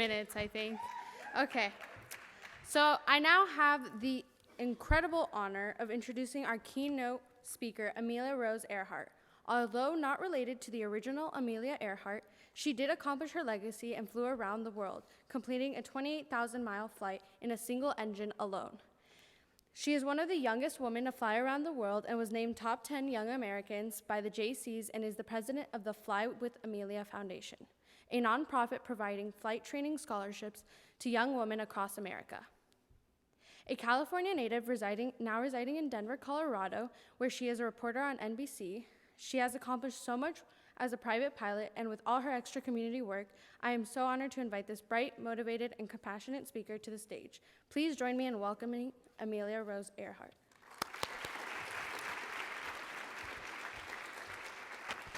minutes, I think. Okay. So I now have the incredible honor of introducing our keynote speaker, Amelia Rose Earhart. Although not related to the original Amelia Earhart, she did accomplish her legacy and flew around the world, completing a 28,000-mile flight in a single engine alone. She is one of the youngest women to fly around the world and was named top 10 Young Americans by the JCs and is the president of the Fly With Amelia Foundation, a nonprofit providing flight training scholarships to young women across America. A California native now residing in Denver, Colorado, where she is a reporter on NBC, she has accomplished so much as a private pilot, and with all her extra community work, I am so honored to invite this bright, motivated, and compassionate speaker to the stage. Please join me in welcoming Amelia Rose Earhart.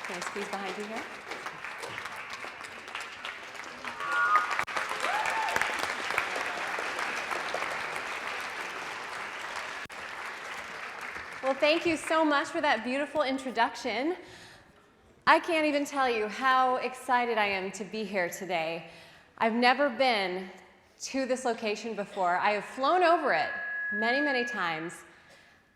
Can I squeeze behind you here? Well, thank you so much for that beautiful introduction. I can't even tell you how excited I am to be here today. I've never been to this location before. I have flown over it many, many times.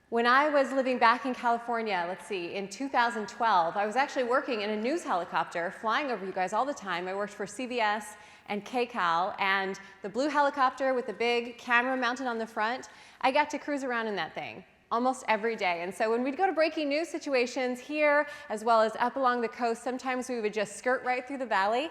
When I was living back in California, let's see, in 2012, I was actually working in a news helicopter, flying over you guys all the time. I worked for CBS and KCAL, and the blue helicopter with the big camera mounted on the front, I got to cruise around in that thing almost every day. And so when we'd go to breaking news situations here, as well as up along the coast, sometimes we would just skirt right through the valley,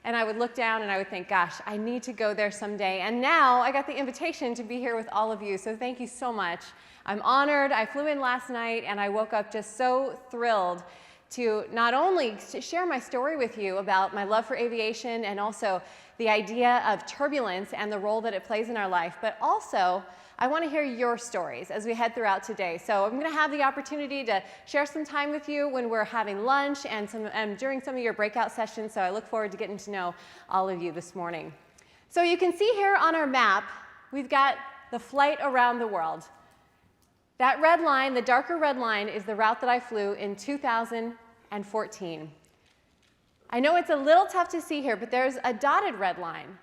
and I would look down and I would think, gosh, I need to go there someday. And now I got the invitation to be here with all of you, so thank you so much. I'm honored. I flew in last night and I woke up just so thrilled to not only share my story with you about my love for aviation and also the idea of turbulence and the role that it plays in our life, but also I want to hear your stories as we head throughout today. So I'm going to have the opportunity to share some time with you when we're having lunch and during some of your breakout sessions, so I look forward to getting to know all of you this morning. So you can see here on our map, we've got the flight around the world. That red line, the darker red line, is the route that I flew in 2014. I know it's a little tough to see here, but there's a dotted red line,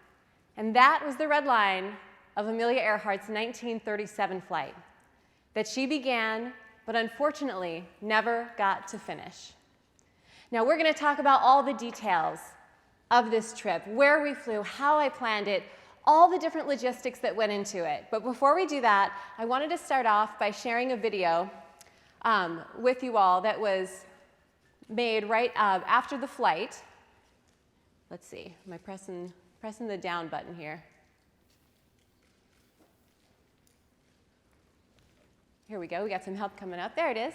and that was the red line of Amelia Earhart's 1937 flight that she began, but unfortunately never got to finish. Now we're going to talk about all the details of this trip, where we flew, how I planned it, all the different logistics that went into it. But before we do that, I wanted to start off by sharing a video with you all that was made right after the flight. Let's see, am I pressing the down button here? Here we go, we got some help coming up. There it is.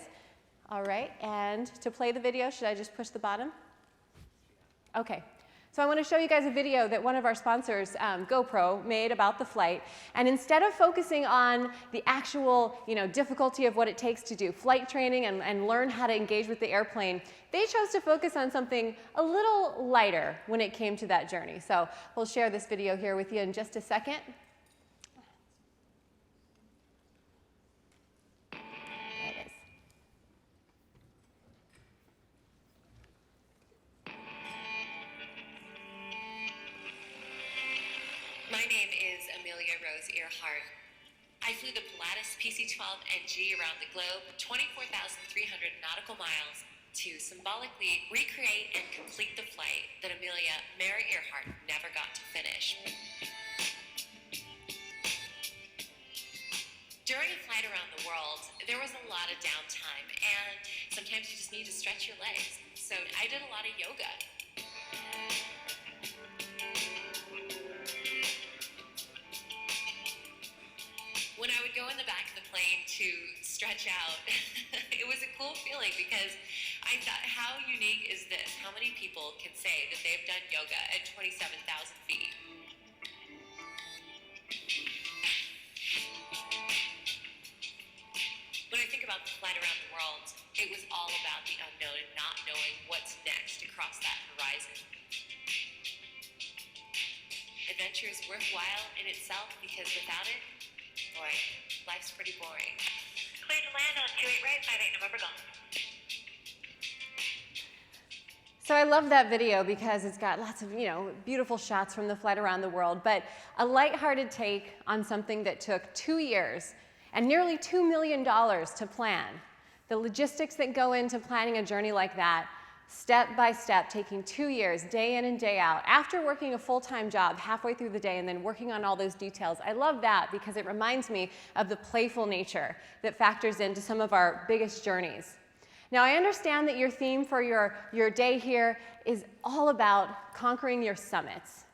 All right, and to play the video, should I just push the bottom? Okay. So I want to show you guys a video that one of our sponsors, GoPro, made about the flight. And instead of focusing on the actual difficulty of what it takes to do flight training and learn how to engage with the airplane, they chose to focus on something a little lighter when it came to that journey. So we'll share this video here with you in just a second. My name is Amelia Rose Earhart. I flew the Pilatus PC-12NG around the globe, 24,300 nautical miles, to symbolically recreate and complete the flight that Amelia Mary Earhart never got to finish. During a flight around the world, there was a lot of downtime, and sometimes you just need to stretch your legs. So I did a lot of yoga. When I would go in the back of the plane to stretch out, it was a cool feeling because I thought, how unique is this? How many people can say that they've done yoga at 27,000 feet? When I think about the flight around the world, it was all about the unknown and not knowing what's next across that horizon. Adventure is worthwhile in itself because without it, boy, life's pretty boring. Clear to land on 28 right, 58 November Golf. So I love that video because it's got lots of, beautiful shots from the flight around the world, but a lighthearted take on something that took 2 years and nearly $2 million to plan. The logistics that go into planning a journey like that, step by step, taking 2 years, day in and day out, after working a full-time job halfway through the day and then working on all those details. I love that because it reminds me of the playful nature that factors into some of our biggest journeys. Now, I understand that your theme for your day here is all about conquering your summits.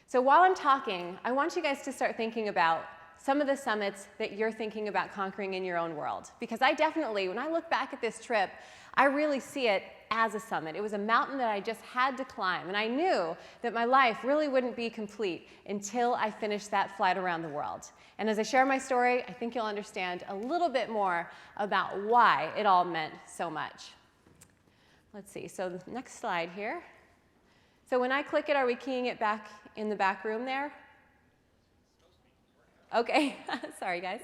So while I'm talking, I want you guys to start thinking about some of the summits that you're thinking about conquering in your own world. Because I definitely, when I look back at this trip, I really see it as a summit. It was a mountain that I just had to climb, and I knew that my life really wouldn't be complete until I finished that flight around the world. And as I share my story, I think you'll understand a little bit more about why it all meant so much. Let's see, so the next slide here. So when I click it, are we keying it back in the back room there? Okay, sorry guys.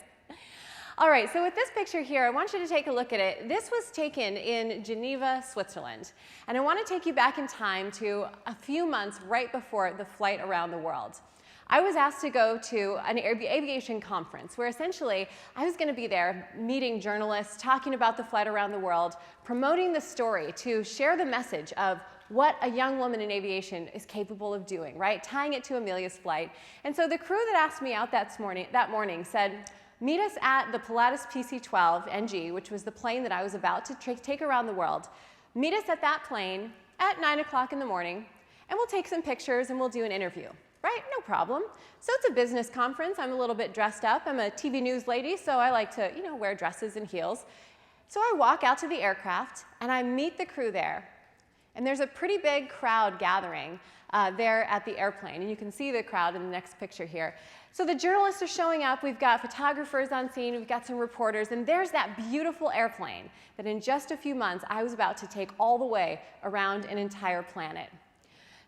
All right, so with this picture here, I want you to take a look at it. This was taken in Geneva, Switzerland. And I want to take you back in time to a few months right before the flight around the world. I was asked to go to an aviation conference where essentially I was going to be there meeting journalists, talking about the flight around the world, promoting the story to share the message of what a young woman in aviation is capable of doing, right? Tying it to Amelia's flight. And so the crew that asked me out that morning said, meet us at the Pilatus PC-12 NG, which was the plane that I was about to take around the world. Meet us at that plane at 9 o'clock in the morning, and we'll take some pictures and we'll do an interview. Right? No problem. So it's a business conference. I'm a little bit dressed up. I'm a TV news lady, so I like to, wear dresses and heels. So I walk out to the aircraft, and I meet the crew there. And there's a pretty big crowd gathering there at the airplane. And you can see the crowd in the next picture here. So the journalists are showing up. We've got photographers on scene. We've got some reporters. And there's that beautiful airplane that in just a few months I was about to take all the way around an entire planet.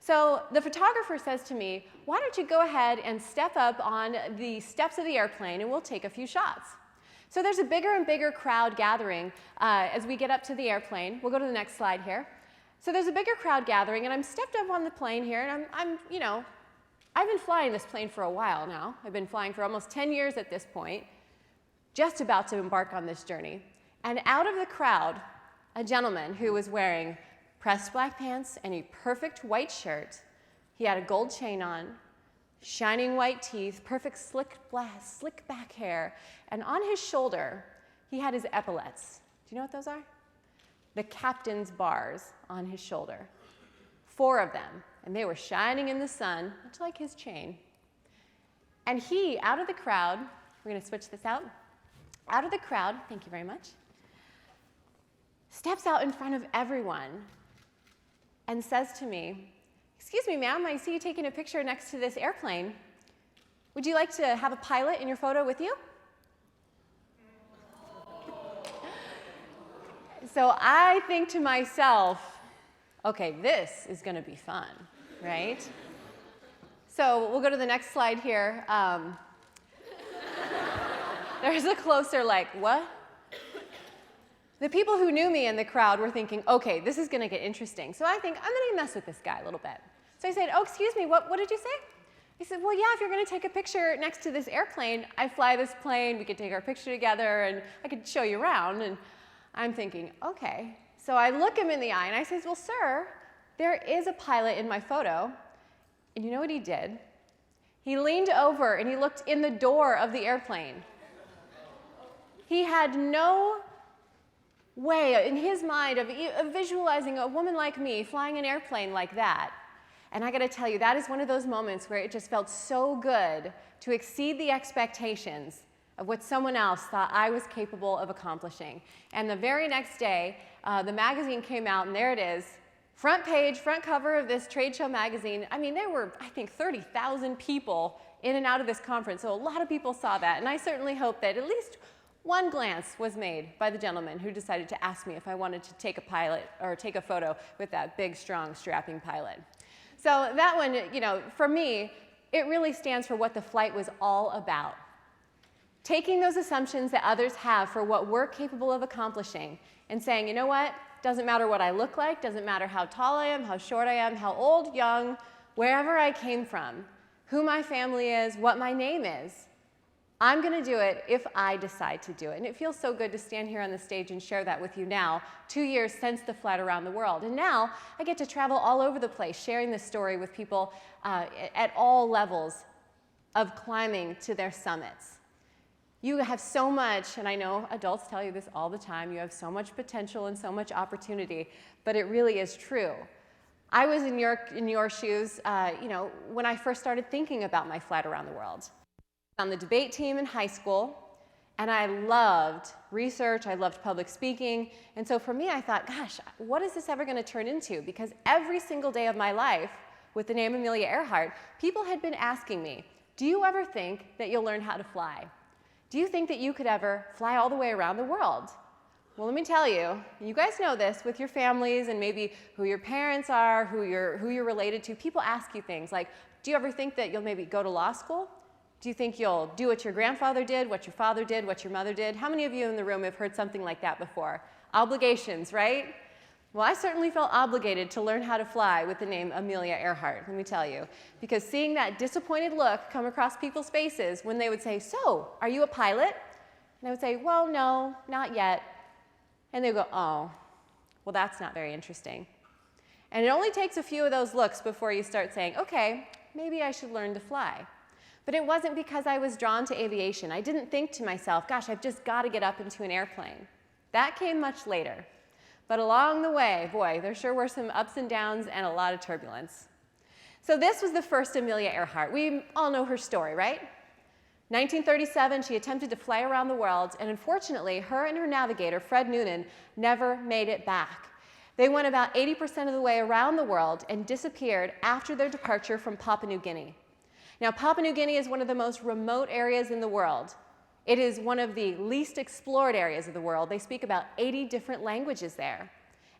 So the photographer says to me, why don't you go ahead and step up on the steps of the airplane and we'll take a few shots. So there's a bigger and bigger crowd gathering as we get up to the airplane. We'll go to the next slide here. So there's a bigger crowd gathering, and I'm stepped up on the plane here, and I've been flying this plane for a while now. I've been flying for almost 10 years at this point, just about to embark on this journey. And out of the crowd, a gentleman who was wearing pressed black pants and a perfect white shirt. He had a gold chain on, shining white teeth, perfect slick back hair, and on his shoulder, he had his epaulets. Do you know what those are? The captain's bars on his shoulder. 4 of them, and they were shining in the sun, much like his chain. And he, out of the crowd, we're going to switch this out of the crowd, thank you very much, steps out in front of everyone and says to me, excuse me, ma'am, I see you taking a picture next to this airplane. Would you like to have a pilot in your photo with you? So I think to myself, okay, this is going to be fun, right? So we'll go to the next slide here. There's a closer like, what? The people who knew me in the crowd were thinking, okay, this is going to get interesting. So I think, I'm going to mess with this guy a little bit. So I said, oh, excuse me, what did you say? He said, well, yeah, if you're going to take a picture next to this airplane, I fly this plane, we could take our picture together, and I could show you around. And I'm thinking, okay. So I look him in the eye, and I says, well, sir, there is a pilot in my photo. And you know what he did? He leaned over, and he looked in the door of the airplane. He had no way in his mind of visualizing a woman like me flying an airplane like that. And I got to tell you, that is one of those moments where it just felt so good to exceed the expectations of what someone else thought I was capable of accomplishing. And the very next day, the magazine came out, and there it is, front page, front cover of this trade show magazine. I mean, there were, I think, 30,000 people in and out of this conference, so a lot of people saw that. And I certainly hope that at least one glance was made by the gentleman who decided to ask me if I wanted to take a photo with that big, strong, strapping pilot. So that one, for me, it really stands for what the flight was all about. Taking those assumptions that others have for what we're capable of accomplishing and saying, you know what, Doesn't matter what I look like, doesn't matter how tall I am, how short I am, how old, young, wherever I came from, who my family is, what my name is. I'm going to do it if I decide to do it. And it feels so good to stand here on the stage and share that with you now, 2 years since the flight around the world. And now I get to travel all over the place, sharing this story with people at all levels of climbing to their summits. You have so much, and I know adults tell you this all the time, you have so much potential and so much opportunity, but it really is true. I was in your shoes, when I first started thinking about my flight around the world. On the debate team in high school, and I loved research, I loved public speaking, and so for me I thought, gosh, what is this ever going to turn into? Because every single day of my life with the name Amelia Earhart, people had been asking me, do you ever think that you'll learn how to fly? Do you think that you could ever fly all the way around the world? Well, let me tell you, you guys know this with your families and maybe who your parents are, who you're related to. People ask you things like, do you ever think that you'll maybe go to law school? Do you think you'll do what your grandfather did, what your father did, what your mother did? How many of you in the room have heard something like that before? Obligations, right? Well, I certainly felt obligated to learn how to fly with the name Amelia Earhart, let me tell you. Because seeing that disappointed look come across people's faces when they would say, so, are you a pilot? And I would say, well, no, not yet. And they would go, oh, well, that's not very interesting. And it only takes a few of those looks before you start saying, okay, maybe I should learn to fly. But it wasn't because I was drawn to aviation. I didn't think to myself, gosh, I've just got to get up into an airplane. That came much later. But along the way, boy, there sure were some ups and downs and a lot of turbulence. So this was the first Amelia Earhart. We all know her story, right? 1937, she attempted to fly around the world, and unfortunately, her and her navigator, Fred Noonan, never made it back. They went about 80% of the way around the world and disappeared after their departure from Papua New Guinea. Now, Papua New Guinea is one of the most remote areas in the world. It is one of the least explored areas of the world. They speak about 80 different languages there.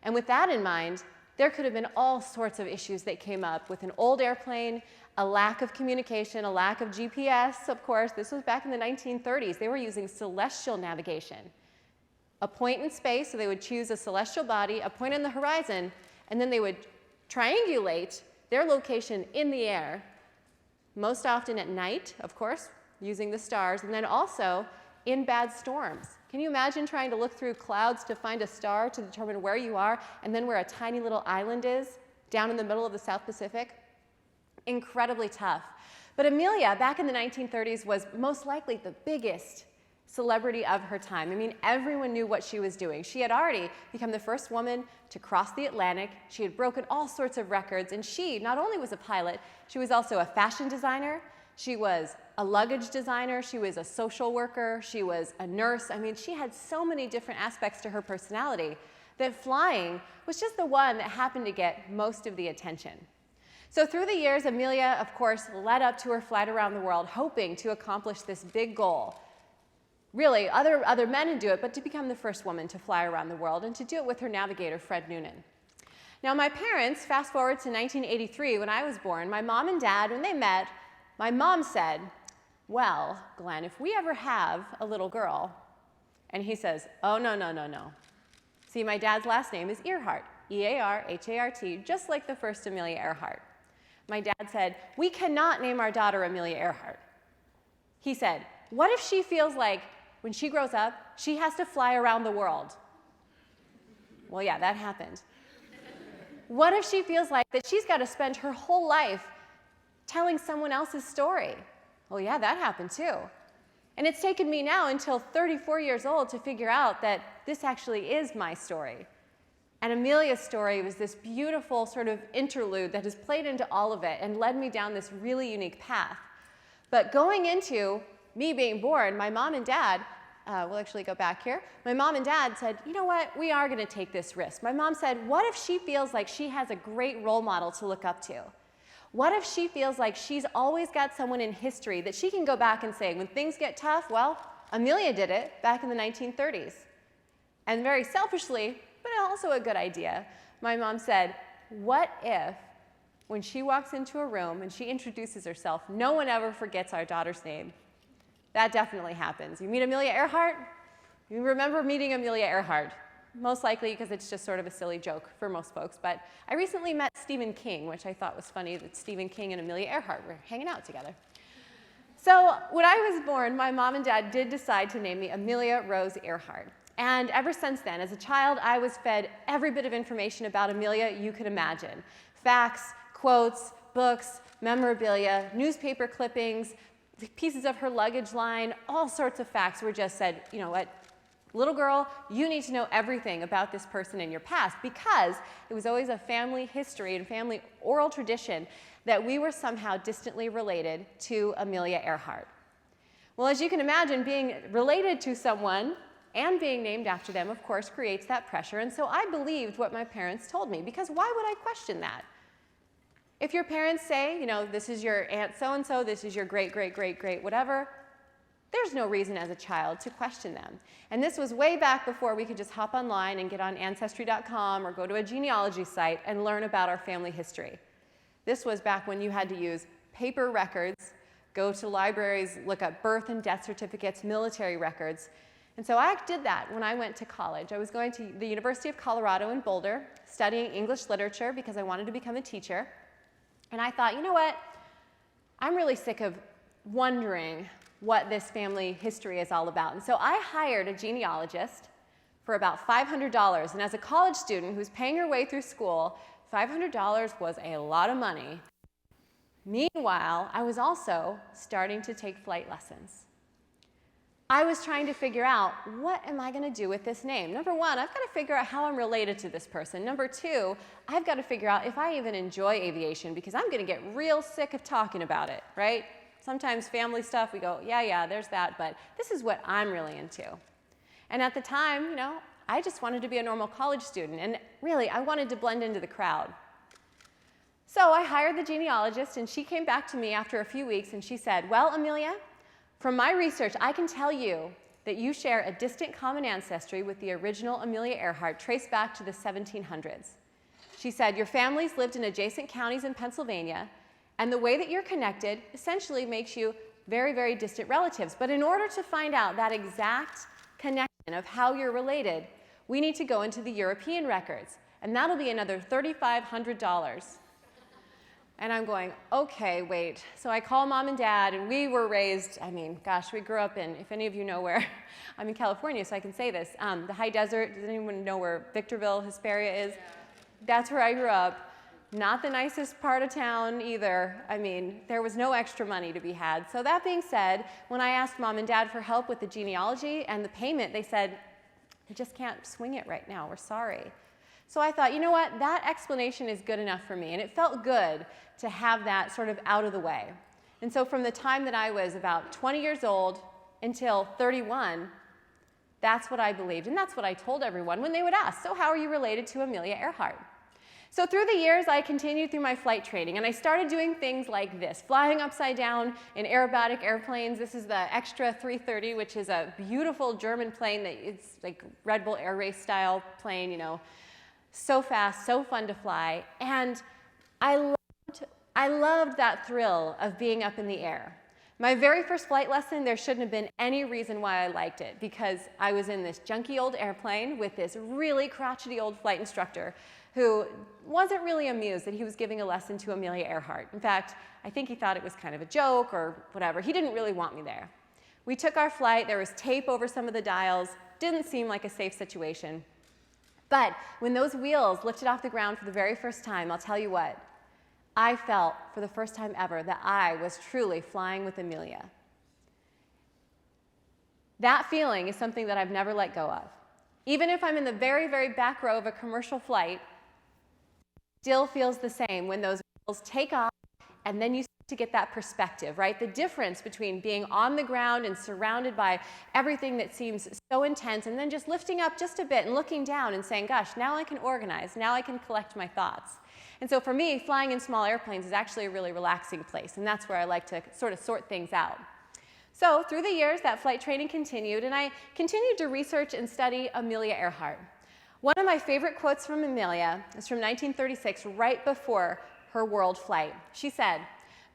And with that in mind, there could have been all sorts of issues that came up with an old airplane, a lack of communication, a lack of GPS, of course. This was back in the 1930s. They were using celestial navigation. A point in space, so they would choose a celestial body, a point on the horizon, and then they would triangulate their location in the air, most often at night, of course, using the stars, and then also in bad storms. Can you imagine trying to look through clouds to find a star to determine where you are, and then where a tiny little island is, down in the middle of the South Pacific? Incredibly tough. But Amelia, back in the 1930s, was most likely the biggest celebrity of her time. I mean, everyone knew what she was doing. She had already become the first woman to cross the Atlantic. She had broken all sorts of records, and she not only was a pilot, she was also a fashion designer, she was a luggage designer, she was a social worker, she was a nurse. I mean, she had so many different aspects to her personality that flying was just the one that happened to get most of the attention. So through the years, Amelia, of course, led up to her flight around the world, hoping to accomplish this big goal. Really, other men would do it, but to become the first woman to fly around the world and to do it with her navigator, Fred Noonan. Now, my parents, fast forward to 1983, when I was born, my mom and dad, when they met, my mom said, well, Glenn, if we ever have a little girl, and he says, oh, no, no, no, no. See, my dad's last name is Earhart, E-A-R-H-A-R-T, just like the first Amelia Earhart. My dad said, we cannot name our daughter Amelia Earhart. He said, what if she feels like when she grows up, she has to fly around the world? Well, yeah, that happened. What if she feels like that she's got to spend her whole life telling someone else's story? Well, yeah, that happened too. And it's taken me now until 34 years old to figure out that this actually is my story. And Amelia's story was this beautiful sort of interlude that has played into all of it and led me down this really unique path. But going into me being born, my mom and dad, we'll actually go back here. My mom and dad said, you know what, we are going to take this risk. My mom said, what if she feels like she has a great role model to look up to? What if she feels like she's always got someone in history that she can go back and say, when things get tough, well, Amelia did it back in the 1930s. And very selfishly, but also a good idea, my mom said, what if when she walks into a room and she introduces herself, no one ever forgets our daughter's name? That definitely happens. You meet Amelia Earhart, you remember meeting Amelia Earhart. most likely because it's just sort of a silly joke for most folks. But I recently met Stephen King, which I thought was funny that Stephen King and Amelia Earhart were hanging out together. So when I was born, my mom and dad did decide to name me Amelia Rose Earhart. And ever since then, as a child, I was fed every bit of information about Amelia you could imagine. Facts, quotes, books, memorabilia, newspaper clippings, pieces of her luggage line, all sorts of facts were just said, you know what, little girl, you need to know everything about this person in your past, because it was always a family history and family oral tradition that we were somehow distantly related to Amelia Earhart. Well, as you can imagine, being related to someone and being named after them, of course, creates that pressure. And so I believed what my parents told me, because why would I question that? If your parents say, you know, this is your aunt so-and-so, this is your great-great-great-great whatever, there's no reason as a child to question them. And this was way back before we could just hop online and get on Ancestry.com or go to a genealogy site and learn about our family history. This was back when you had to use paper records, go to libraries, look up birth and death certificates, military records. And so I did that when I went to college. I was going to the University of Colorado in Boulder, studying English literature because I wanted to become a teacher. And I thought, you know what? I'm really sick of wondering what this family history is all about. And so I hired a genealogist for about $500. And as a college student who's paying her way through school, $500 was a lot of money. Meanwhile, I was also starting to take flight lessons. I was trying to figure out, what am I going to do with this name? Number one, I've got to figure out how I'm related to this person. Number two, I've got to figure out if I even enjoy aviation, because I'm going to get real sick of talking about it, right? Sometimes family stuff, we go, yeah, there's that, but this is what I'm really into. And at the time, you know, I just wanted to be a normal college student, and really, I wanted to blend into the crowd. So I hired the genealogist, and she came back to me after a few weeks, and she said, well, Amelia, from my research, I can tell you that you share a distant common ancestry with the original Amelia Earhart, traced back to the 1700s. She said, your families lived in adjacent counties in Pennsylvania, and the way that you're connected essentially makes you very, very distant relatives. But in order to find out that exact connection of how you're related, we need to go into the European records, and that'll be another $3,500. And I'm going, okay, wait. So I call mom and dad, and we were raised, I mean, gosh, we grew up in, if any of you know where, I'm in California, so I can say this, the high desert. Does anyone know where Victorville, Hesperia is? That's where I grew up. Not the nicest part of town either. I mean, there was no extra money to be had. So that being said, when I asked mom and dad for help with the genealogy and the payment, they said, we just can't swing it right now, we're sorry. So I thought, you know what, that explanation is good enough for me, and it felt good to have that sort of out of the way. And so from the time that I was about 20 years old until 31, that's what I believed, and that's what I told everyone when they would ask, so how are you related to Amelia Earhart? So through the years, I continued through my flight training, and I started doing things like this, flying upside down in aerobatic airplanes. This is the Extra 330, which is a beautiful German plane that it's like Red Bull Air Race style plane, you know, so fast, so fun to fly. And I loved that thrill of being up in the air. My very first flight lesson, there shouldn't have been any reason why I liked it, because I was in this junky old airplane with this really crotchety old flight instructor who wasn't really amused that he was giving a lesson to Amelia Earhart. In fact, I think he thought it was kind of a joke or whatever. He didn't really want me there. We took our flight. There was tape over some of the dials. Didn't seem like a safe situation. But when those wheels lifted off the ground for the very first time, I'll tell you what, I felt for the first time ever that I was truly flying with Amelia. That feeling is something that I've never let go of. Even if I'm in the very, very back row of a commercial flight, it still feels the same when those wheels take off and then you start to get that perspective, right? The difference between being on the ground and surrounded by everything that seems so intense and then just lifting up just a bit and looking down and saying, gosh, now I can organize, now I can collect my thoughts. And so for me, flying in small airplanes is actually a really relaxing place, and that's where I like to sort of sort things out. So through the years, that flight training continued, and I continued to research and study Amelia Earhart. One of my favorite quotes from Amelia is from 1936, right before her world flight. She said,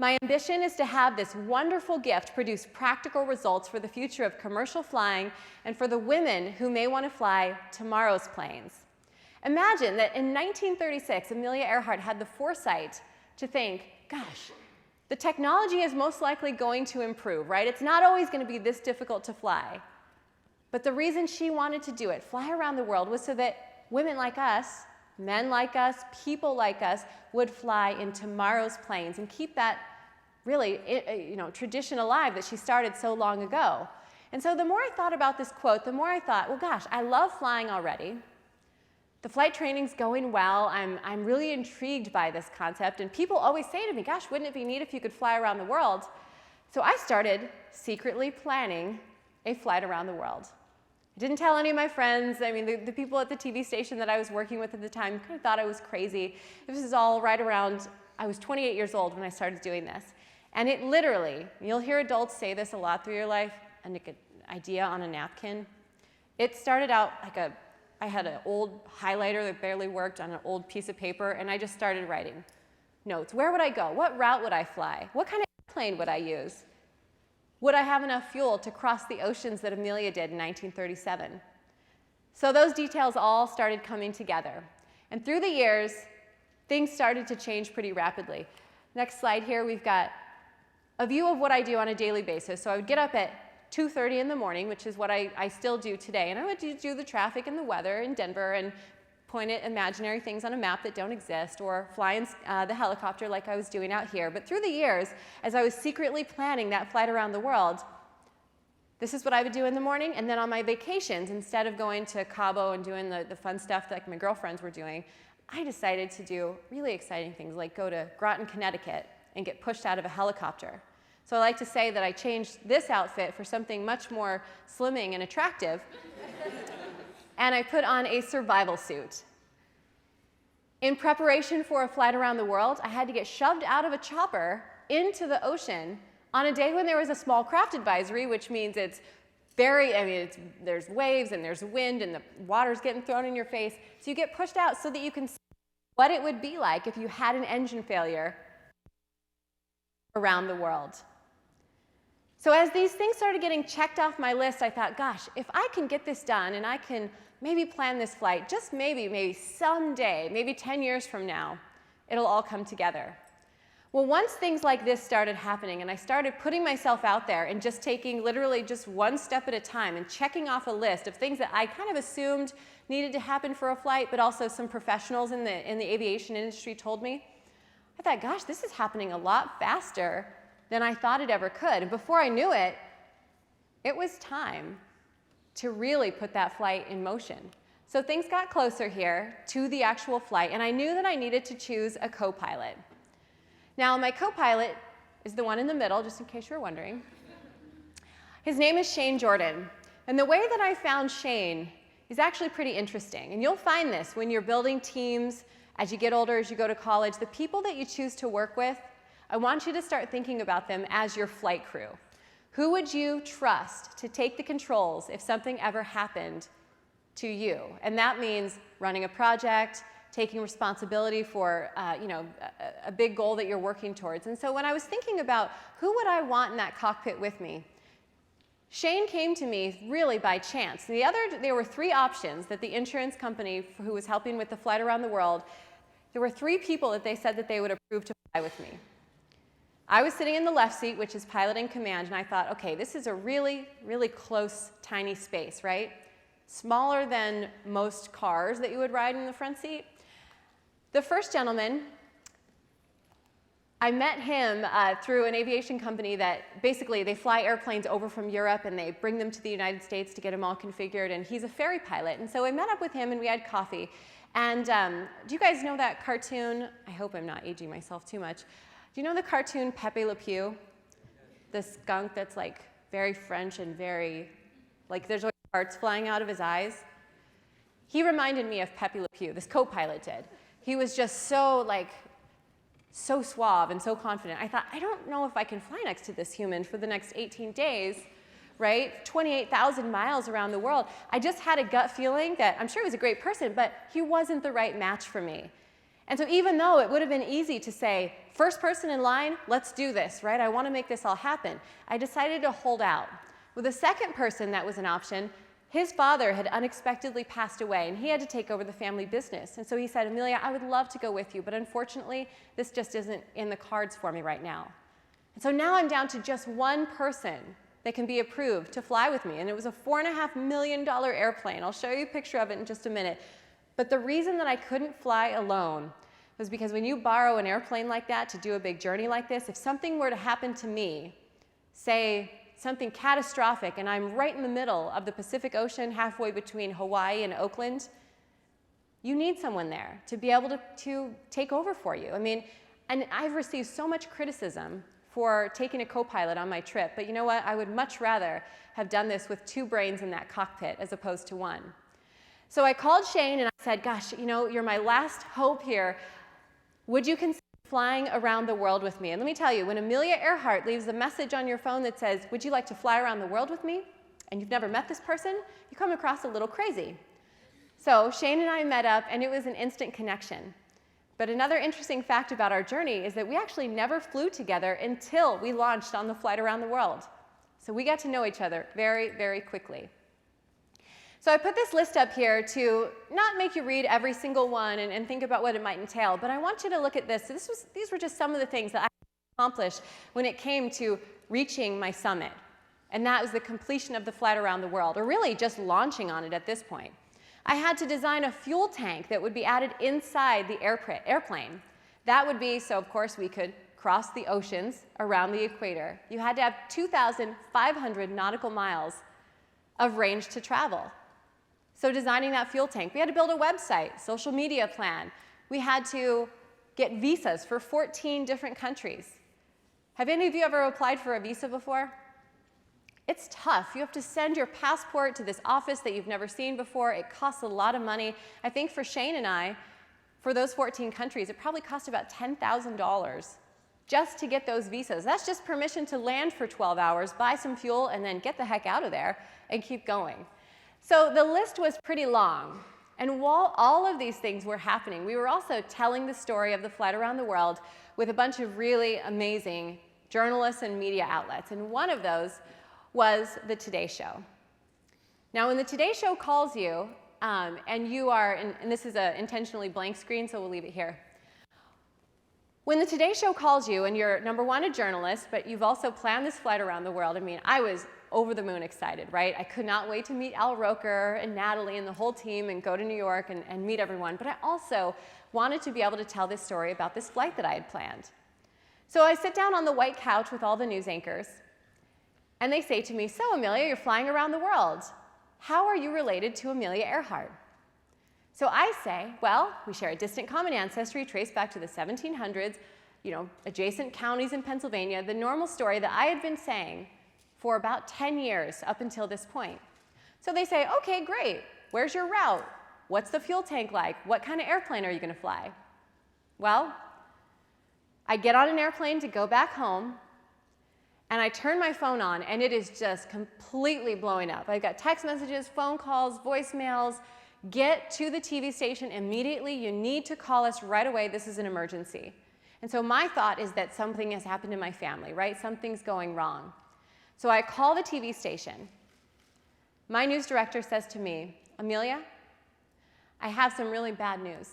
My ambition is to have this wonderful gift produce practical results for the future of commercial flying and for the women who may want to fly tomorrow's planes. Imagine that in 1936, Amelia Earhart had the foresight to think, gosh, the technology is most likely going to improve, right? It's not always going to be this difficult to fly. But the reason she wanted to do it, fly around the world, was so that women like us, men like us, people like us, would fly in tomorrow's planes and keep that really, tradition alive that she started so long ago. And so the more I thought about this quote, the more I thought, well, gosh, I love flying already. The flight training's going well. I'm really intrigued by this concept. And people always say to me, gosh, wouldn't it be neat if you could fly around the world? So I started secretly planning a flight around the world. I didn't tell any of my friends. I mean, the people at the TV station that I was working with at the time kind of thought I was crazy. This is all right around, I was 28 years old when I started doing this. And it literally, you'll hear adults say this a lot through your life, an idea on a napkin. It started out like I had an old highlighter that barely worked on an old piece of paper, and I just started writing notes. Where would I go? What route would I fly? What kind of airplane would I use? Would I have enough fuel to cross the oceans that Amelia did in 1937? So those details all started coming together. And through the years, things started to change pretty rapidly. Next slide here, we've got a view of what I do on a daily basis. So I would get up at 2:30 in the morning, which is what I still do today. And I would do the traffic and the weather in Denver and point at imaginary things on a map that don't exist, or fly in the helicopter like I was doing out here. But through the years, as I was secretly planning that flight around the world, this is what I would do in the morning. And then on my vacations, instead of going to Cabo and doing the fun stuff that my girlfriends were doing, I decided to do really exciting things like go to Groton, Connecticut and get pushed out of a helicopter. So I like to say that I changed this outfit for something much more slimming and attractive. And I put on a survival suit. In preparation for a flight around the world, I had to get shoved out of a chopper into the ocean on a day when there was a small craft advisory, which means it's there's waves and there's wind and the water's getting thrown in your face. So you get pushed out so that you can see what it would be like if you had an engine failure around the world. So as these things started getting checked off my list, I thought, gosh, if I can get this done and I can maybe plan this flight, just maybe someday, maybe 10 years from now, it'll all come together. Well, once things like this started happening and I started putting myself out there and just taking literally just one step at a time and checking off a list of things that I kind of assumed needed to happen for a flight, but also some professionals in the aviation industry told me, I thought, gosh, this is happening a lot faster than I thought it ever could. And before I knew it, it was time to really put that flight in motion. So things got closer here to the actual flight, and I knew that I needed to choose a co-pilot. Now, my co-pilot is the one in the middle, just in case you were wondering. His name is Shane Jordan. And the way that I found Shane is actually pretty interesting. And you'll find this when you're building teams, as you get older, as you go to college. The people that you choose to work with, I want you to start thinking about them as your flight crew. Who would you trust to take the controls if something ever happened to you? And that means running a project, taking responsibility for a big goal that you're working towards. And so when I was thinking about who would I want in that cockpit with me, Shane came to me really by chance. There were three options that the insurance company who was helping with the flight around the world, there were three people that they said that they would approve to fly with me. I was sitting in the left seat, which is pilot in command, and I thought, okay, this is a really, really close, tiny space, right? Smaller than most cars that you would ride in the front seat. The first gentleman, I met him through an aviation company that basically they fly airplanes over from Europe and they bring them to the United States to get them all configured, and he's a ferry pilot. And so I met up with him and we had coffee. And do you guys know that cartoon? I hope I'm not aging myself too much. Do you know the cartoon Pepe Le Pew? The skunk that's like very French and very, like there's always parts flying out of his eyes. He reminded me of Pepe Le Pew, this co-pilot did. He was just so suave and so confident. I thought, I don't know if I can fly next to this human for the next 18 days, right? 28,000 miles around the world. I just had a gut feeling that I'm sure he was a great person, but he wasn't the right match for me. And so even though it would have been easy to say, first person in line, let's do this, right? I want to make this all happen. I decided to hold out. With the second person that was an option, his father had unexpectedly passed away, and he had to take over the family business. And so he said, Amelia, I would love to go with you, but unfortunately, this just isn't in the cards for me right now. And so now I'm down to just one person that can be approved to fly with me, and it was a $4.5 million airplane. I'll show you a picture of it in just a minute. But the reason that I couldn't fly alone was because when you borrow an airplane like that to do a big journey like this, if something were to happen to me, say something catastrophic, and I'm right in the middle of the Pacific Ocean, halfway between Hawaii and Oakland, you need someone there to be able to take over for you. I mean, and I've received so much criticism for taking a co-pilot on my trip, but you know what? I would much rather have done this with two brains in that cockpit as opposed to one. So I called Shane and I said, gosh, you know, you're my last hope here. Would you consider flying around the world with me? And let me tell you, when Amelia Earhart leaves a message on your phone that says, would you like to fly around the world with me? And you've never met this person, you come across a little crazy. So Shane and I met up, and it was an instant connection. But another interesting fact about our journey is that we actually never flew together until we launched on the flight around the world. So we got to know each other very, very quickly. So I put this list up here to not make you read every single one and think about what it might entail, but I want you to look at this. So these were just some of the things that I accomplished when it came to reaching my summit. And that was the completion of the flight around the world, or really just launching on it at this point. I had to design a fuel tank that would be added inside the airplane. That would be so, of course, we could cross the oceans around the equator. You had to have 2,500 nautical miles of range to travel. So designing that fuel tank, we had to build a website, social media plan. We had to get visas for 14 different countries. Have any of you ever applied for a visa before? It's tough. You have to send your passport to this office that you've never seen before. It costs a lot of money. I think for Shane and I, for those 14 countries, it probably cost about $10,000 just to get those visas. That's just permission to land for 12 hours, buy some fuel, and then get the heck out of there and keep going. So the list was pretty long. And while all of these things were happening, we were also telling the story of the flight around the world with a bunch of really amazing journalists and media outlets. And one of those was the Today Show. Now, when the Today Show calls you, and you are, and this is an intentionally blank screen, so we'll leave it here. When the Today Show calls you, and you're, number one, a journalist, but you've also planned this flight around the world, I mean, I was over the moon excited, right? I could not wait to meet Al Roker and Natalie and the whole team and go to New York and meet everyone, but I also wanted to be able to tell this story about this flight that I had planned. So I sit down on the white couch with all the news anchors, and they say to me, so Amelia, you're flying around the world. How are you related to Amelia Earhart? So I say, well, we share a distant common ancestry traced back to the 1700s, adjacent counties in Pennsylvania, the normal story that I had been saying for about 10 years up until this point. So they say, okay, great. Where's your route? What's the fuel tank like? What kind of airplane are you going to fly? Well, I get on an airplane to go back home, and I turn my phone on, and it is just completely blowing up. I've got text messages, phone calls, voicemails. Get to the TV station immediately. You need to call us right away. This is an emergency. And so my thought is that something has happened in my family, right? Something's going wrong. So I call the TV station. My news director says to me, Amelia, I have some really bad news.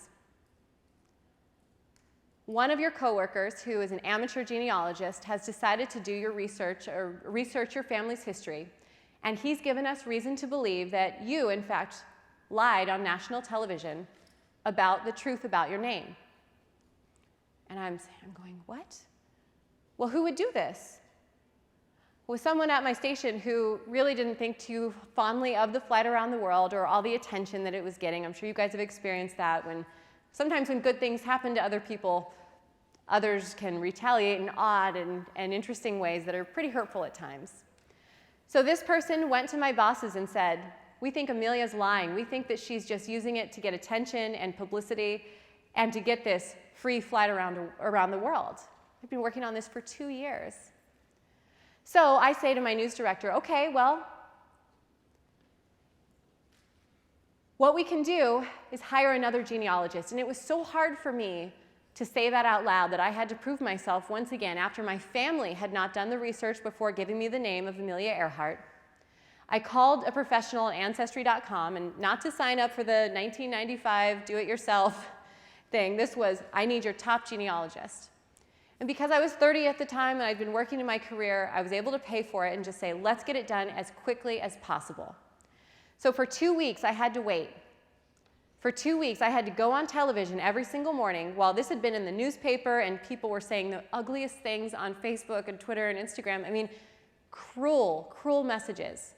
One of your coworkers, who is an amateur genealogist, has decided to do your research or research your family's history, and he's given us reason to believe that you, in fact, lied on national television about the truth about your name. And I'm going, what? Well, who would do this? Was someone at my station who really didn't think too fondly of the flight around the world or all the attention that it was getting. I'm sure you guys have experienced that sometimes when good things happen to other people, others can retaliate in odd and interesting ways that are pretty hurtful at times. So this person went to my bosses and said, we think Amelia's lying. We think that she's just using it to get attention and publicity and to get this free flight around the world. I've been working on this for 2 years. So I say to my news director, okay, well, what we can do is hire another genealogist. And it was so hard for me to say that out loud that I had to prove myself once again after my family had not done the research before giving me the name of Amelia Earhart. I called a professional at Ancestry.com, and not to sign up for the 1995 do-it-yourself thing. This was, I need your top genealogist. And because I was 30 at the time and I'd been working in my career, I was able to pay for it and just say, let's get it done as quickly as possible. So for 2 weeks, I had to wait. For 2 weeks, I had to go on television every single morning while this had been in the newspaper and people were saying the ugliest things on Facebook and Twitter and Instagram. I mean, cruel, cruel messages.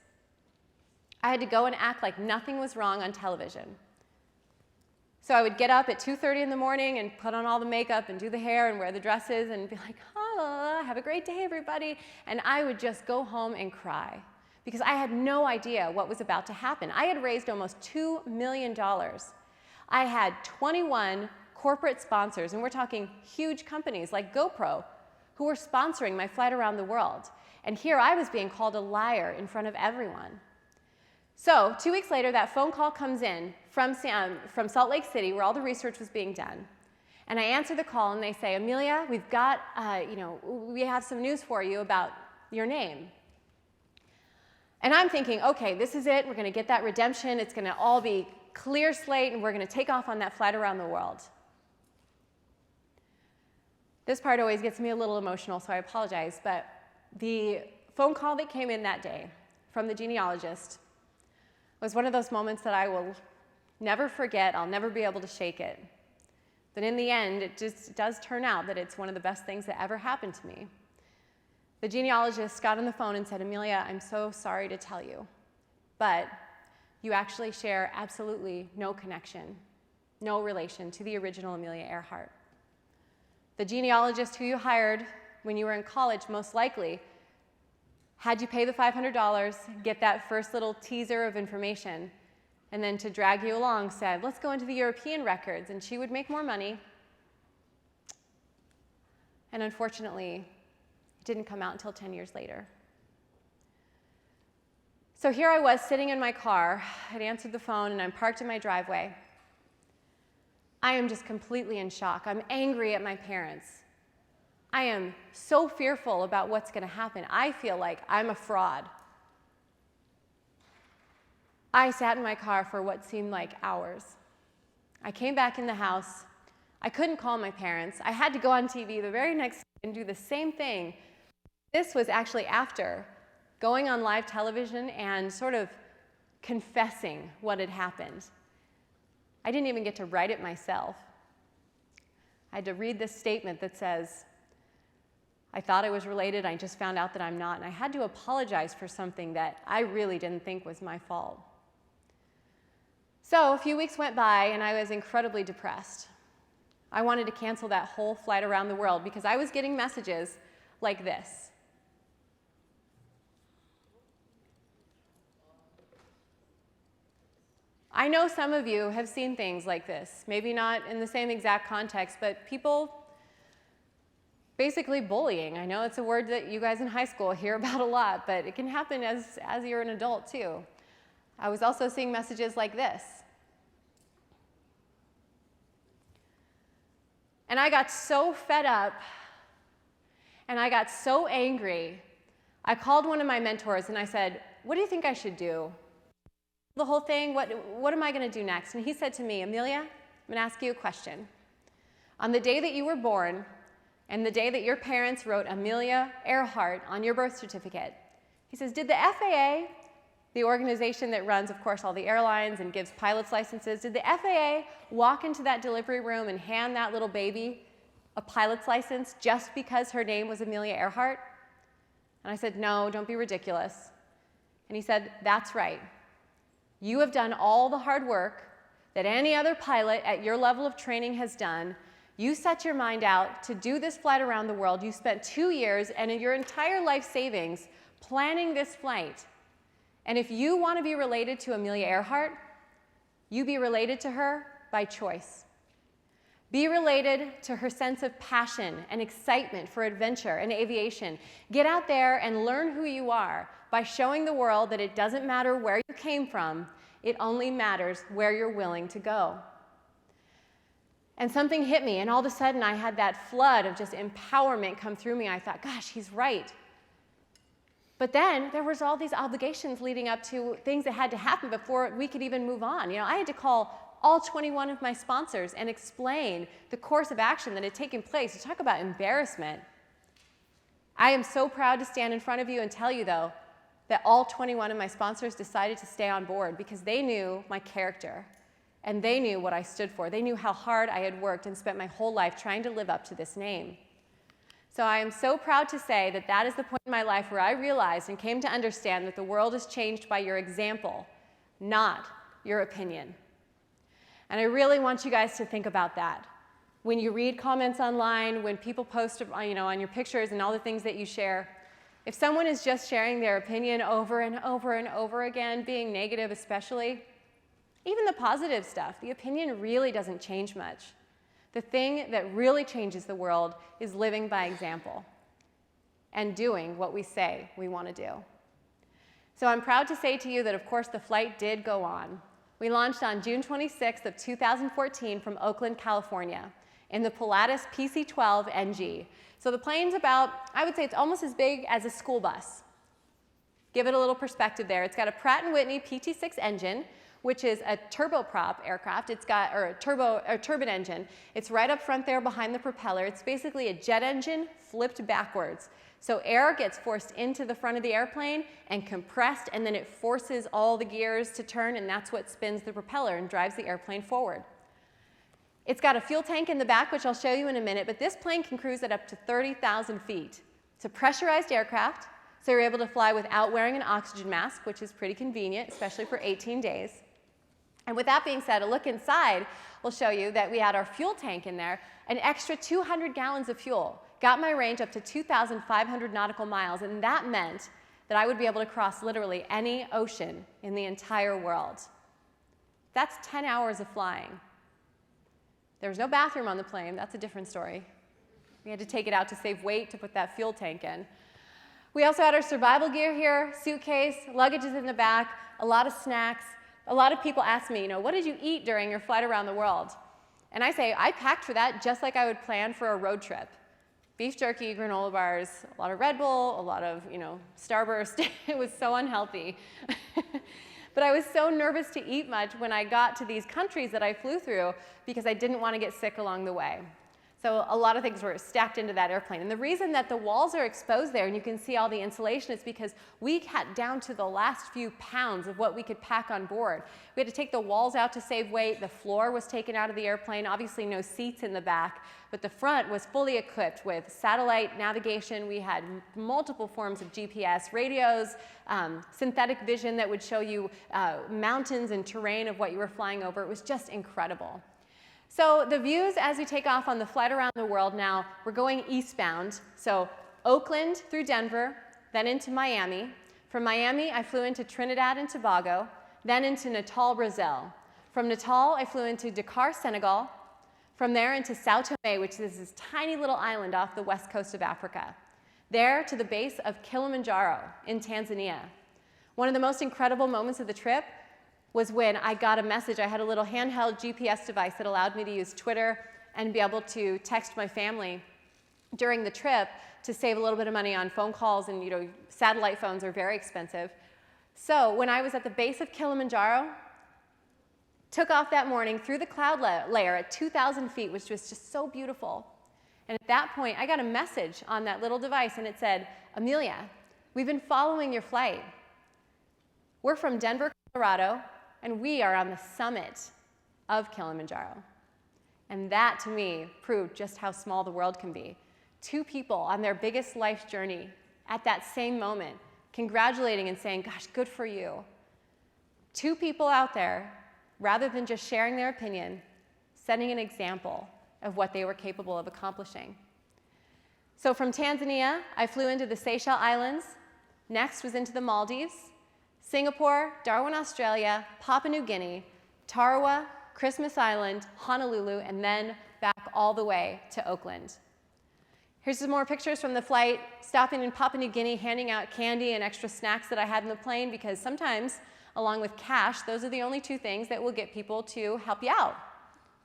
I had to go and act like nothing was wrong on television. So I would get up at 2:30 in the morning and put on all the makeup and do the hair and wear the dresses and be like, oh, have a great day, everybody. And I would just go home and cry because I had no idea what was about to happen. I had raised almost $2 million. I had 21 corporate sponsors, and we're talking huge companies like GoPro, who were sponsoring my flight around the world. And here I was being called a liar in front of everyone. So 2 weeks later, that phone call comes in from Salt Lake City, where all the research was being done. And I answer the call, and they say, Amelia, we've got, we have some news for you about your name. And I'm thinking, okay, this is it. We're going to get that redemption. It's going to all be clear slate, and we're going to take off on that flight around the world. This part always gets me a little emotional, so I apologize. But the phone call that came in that day from the genealogist was one of those moments that I will never forget. I'll never be able to shake it. But in the end, it just does turn out that it's one of the best things that ever happened to me. The genealogist got on the phone and said, Amelia, I'm so sorry to tell you, but you actually share absolutely no connection, no relation to the original Amelia Earhart. The genealogist who you hired when you were in college most likely had you pay the $500, get that first little teaser of information, and then to drag you along said, let's go into the European records, and she would make more money. And unfortunately, it didn't come out until 10 years later. So here I was sitting in my car. I'd answered the phone, and I'm parked in my driveway. I am just completely in shock. I'm angry at my parents. I am so fearful about what's going to happen. I feel like I'm a fraud. I sat in my car for what seemed like hours. I came back in the house. I couldn't call my parents. I had to go on TV the very next day and do the same thing. This was actually after going on live television and sort of confessing what had happened. I didn't even get to write it myself. I had to read this statement that says, I thought I was related, I just found out that I'm not, and I had to apologize for something that I really didn't think was my fault. So a few weeks went by, and I was incredibly depressed. I wanted to cancel that whole flight around the world because I was getting messages like this. I know some of you have seen things like this, maybe not in the same exact context, but people basically bullying. I know it's a word that you guys in high school hear about a lot, but it can happen as you're an adult too. I was also seeing messages like this. And I got so fed up, and I got so angry, I called one of my mentors and I said, what do you think I should do? The whole thing, what am I going to do next? And he said to me, Amelia, I'm going to ask you a question. On the day that you were born, and the day that your parents wrote Amelia Earhart on your birth certificate, he says, did the FAA, the organization that runs, of course, all the airlines and gives pilots licenses, did the FAA walk into that delivery room and hand that little baby a pilot's license just because her name was Amelia Earhart? And I said, no, don't be ridiculous. And he said, that's right. You have done all the hard work that any other pilot at your level of training has done. You set your mind out to do this flight around the world. You spent 2 years and in your entire life savings planning this flight. And if you want to be related to Amelia Earhart, you be related to her by choice. Be related to her sense of passion and excitement for adventure and aviation. Get out there and learn who you are by showing the world that it doesn't matter where you came from It only matters where you're willing to go. And something hit me, and all of a sudden I had that flood of just empowerment come through me. I thought, gosh, he's right. But then there was all these obligations leading up to things that had to happen before we could even move on. I had to call all 21 of my sponsors and explain the course of action that had taken place. To talk about embarrassment. I am so proud to stand in front of you and tell you, though, that all 21 of my sponsors decided to stay on board because they knew my character. And they knew what I stood for. They knew how hard I had worked and spent my whole life trying to live up to this name. So I am so proud to say that that is the point in my life where I realized and came to understand that the world is changed by your example, not your opinion. And I really want you guys to think about that. When you read comments online, when people post on your pictures and all the things that you share, if someone is just sharing their opinion over and over and over again, being negative especially, even the positive stuff, the opinion really doesn't change much. The thing that really changes the world is living by example and doing what we say we want to do. So I'm proud to say to you that, of course, the flight did go on. We launched on June 26th of 2014 from Oakland, California, in the Pilatus PC-12 NG. So the plane's about, I would say it's almost as big as a school bus. Give it a little perspective there. It's got a Pratt & Whitney PT-6 engine, which is a turboprop aircraft. It's got a turbine engine. It's right up front there behind the propeller. It's basically a jet engine flipped backwards. So air gets forced into the front of the airplane and compressed, and then it forces all the gears to turn, and that's what spins the propeller and drives the airplane forward. It's got a fuel tank in the back, which I'll show you in a minute, but this plane can cruise at up to 30,000 feet. It's a pressurized aircraft, so you're able to fly without wearing an oxygen mask, which is pretty convenient, especially for 18 days. And with that being said, a look inside will show you that we had our fuel tank in there, an extra 200 gallons of fuel, got my range up to 2,500 nautical miles, and that meant that I would be able to cross literally any ocean in the entire world. That's 10 hours of flying. There was no bathroom on the plane. That's a different story. We had to take it out to save weight to put that fuel tank in. We also had our survival gear here, suitcase, luggage is in the back, a lot of snacks. A lot of people ask me, what did you eat during your flight around the world? And I say, I packed for that just like I would plan for a road trip. Beef jerky, granola bars, a lot of Red Bull, a lot of, Starburst. It was so unhealthy. But I was so nervous to eat much when I got to these countries that I flew through because I didn't want to get sick along the way. So a lot of things were stacked into that airplane. And the reason that the walls are exposed there and you can see all the insulation is because we cut down to the last few pounds of what we could pack on board. We had to take the walls out to save weight. The floor was taken out of the airplane. Obviously no seats in the back, but the front was fully equipped with satellite navigation. We had multiple forms of GPS, radios, synthetic vision that would show you mountains and terrain of what you were flying over. It was just incredible. So the views as we take off on the flight around the world now, we're going eastbound. So Oakland through Denver, then into Miami. From Miami, I flew into Trinidad and Tobago, then into Natal, Brazil. From Natal, I flew into Dakar, Senegal. From there into Sao Tome, which is this tiny little island off the west coast of Africa. There to the base of Kilimanjaro in Tanzania. One of the most incredible moments of the trip was when I got a message. I had a little handheld GPS device that allowed me to use Twitter and be able to text my family during the trip to save a little bit of money on phone calls, and satellite phones are very expensive. So when I was at the base of Kilimanjaro, took off that morning through the cloud layer at 2,000 feet, which was just so beautiful. And at that point, I got a message on that little device, and it said, Amelia, we've been following your flight. We're from Denver, Colorado, and we are on the summit of Kilimanjaro. And that, to me, proved just how small the world can be. Two people on their biggest life journey at that same moment, congratulating and saying, gosh, good for you. Two people out there, rather than just sharing their opinion, setting an example of what they were capable of accomplishing. So from Tanzania, I flew into the Seychelles Islands. Next was into the Maldives, Singapore, Darwin, Australia, Papua New Guinea, Tarawa, Christmas Island, Honolulu, and then back all the way to Oakland. Here's some more pictures from the flight, stopping in Papua New Guinea, handing out candy and extra snacks that I had in the plane, because sometimes along with cash. Those are the only two things that will get people to help you out,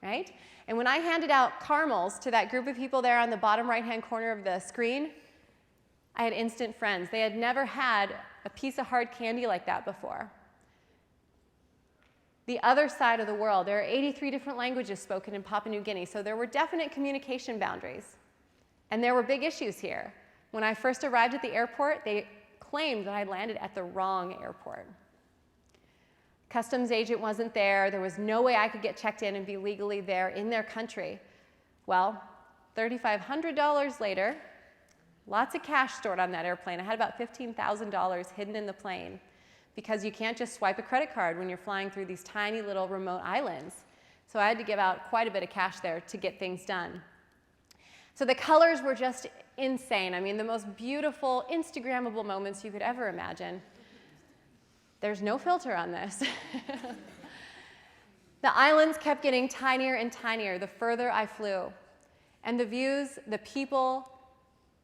right? And when I handed out caramels to that group of people there on the bottom right-hand corner of the screen, I had instant friends. They had never had a piece of hard candy like that before. The other side of the world, there are 83 different languages spoken in Papua New Guinea, so there were definite communication boundaries. And there were big issues here. When I first arrived at the airport, they claimed that I landed at the wrong airport. Customs agent wasn't there. There was no way I could get checked in and be legally there in their country. Well, $3,500 later, lots of cash stored on that airplane. I had about $15,000 hidden in the plane because you can't just swipe a credit card when you're flying through these tiny little remote islands. So I had to give out quite a bit of cash there to get things done. So the colors were just insane. I mean, the most beautiful, Instagrammable moments you could ever imagine. There's no filter on this. The islands kept getting tinier and tinier the further I flew. And the views, the people,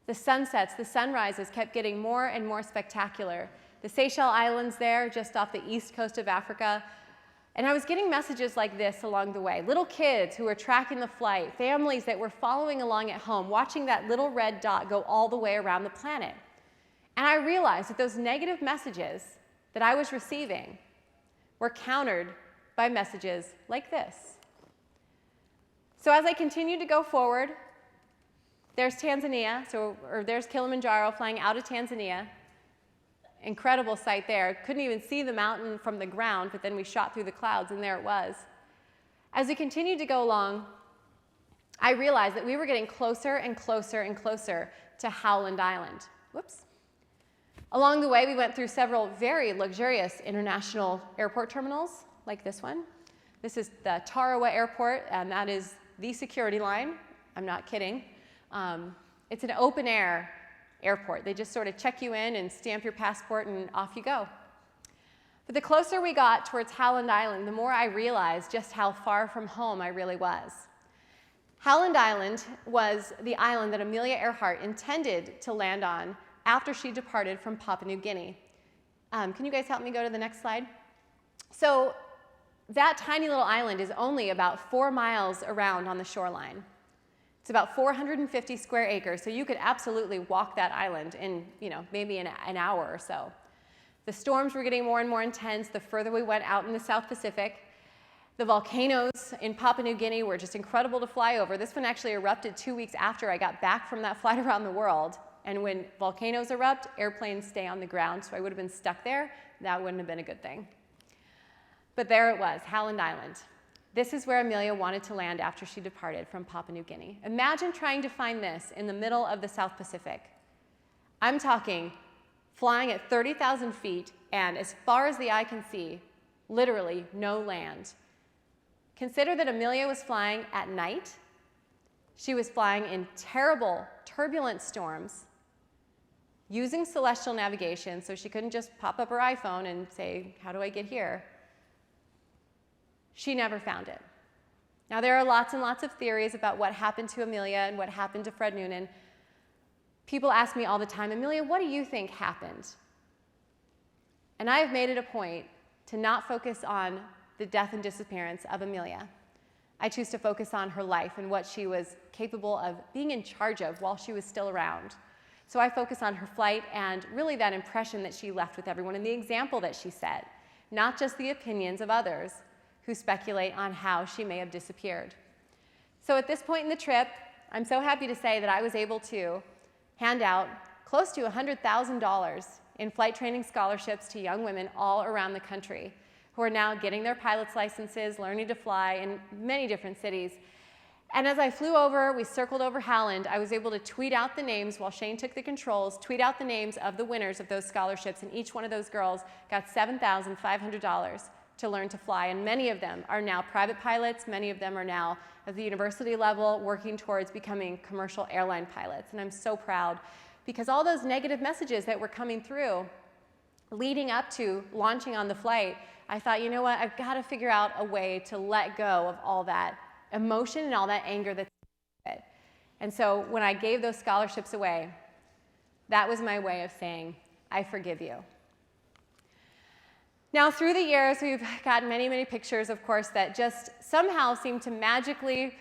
the sunsets, the sunrises kept getting more and more spectacular. The Seychelles Islands there, just off the east coast of Africa. And I was getting messages like this along the way. Little kids who were tracking the flight, families that were following along at home, watching that little red dot go all the way around the planet. And I realized that those negative messages that I was receiving were countered by messages like this. So as I continued to go forward, there's Tanzania, or there's Kilimanjaro flying out of Tanzania. Incredible sight there. Couldn't even see the mountain from the ground, but then we shot through the clouds, and there it was. As we continued to go along, I realized that we were getting closer and closer and closer to Howland Island. Whoops. Along the way, we went through several very luxurious international airport terminals, like this one. This is the Tarawa Airport, and that is the security line. I'm not kidding. It's an open-air airport. They just sort of check you in and stamp your passport, and off you go. But the closer we got towards Howland Island, the more I realized just how far from home I really was. Howland Island was the island that Amelia Earhart intended to land on after she departed from Papua New Guinea. Can you guys help me go to the next slide? So that tiny little island is only about 4 miles around on the shoreline. It's about 450 square acres, so you could absolutely walk that island in, maybe an hour or so. The storms were getting more and more intense the further we went out in the South Pacific. The volcanoes in Papua New Guinea were just incredible to fly over. This one actually erupted 2 weeks after I got back from that flight around the world. And when volcanoes erupt, airplanes stay on the ground, so I would have been stuck there. That wouldn't have been a good thing. But there it was, Howland Island. This is where Amelia wanted to land after she departed from Papua New Guinea. Imagine trying to find this in the middle of the South Pacific. I'm talking flying at 30,000 feet, and as far as the eye can see, literally no land. Consider that Amelia was flying at night. She was flying in terrible, turbulent storms, using celestial navigation, so she couldn't just pop up her iPhone and say, how do I get here? She never found it. Now, there are lots and lots of theories about what happened to Amelia and what happened to Fred Noonan. People ask me all the time, Amelia, what do you think happened? And I have made it a point to not focus on the death and disappearance of Amelia. I choose to focus on her life and what she was capable of being in charge of while she was still around. So I focus on her flight and really that impression that she left with everyone and the example that she set, not just the opinions of others who speculate on how she may have disappeared. So at this point in the trip, I'm so happy to say that I was able to hand out close to $100,000 in flight training scholarships to young women all around the country who are now getting their pilot's licenses, learning to fly in many different cities. And as I flew over, we circled over Howland, I was able to tweet out the names while Shane took the controls, tweet out the names of the winners of those scholarships, and each one of those girls got $7,500 to learn to fly, and many of them are now private pilots, many of them are now at the university level working towards becoming commercial airline pilots, and I'm so proud because all those negative messages that were coming through leading up to launching on the flight, I thought, you know what, I've got to figure out a way to let go of all that emotion and all that anger that's in it. And so when I gave those scholarships away, that was my way of saying, I forgive you. Now, through the years, we've got many, many pictures, of course, that just somehow seem to magically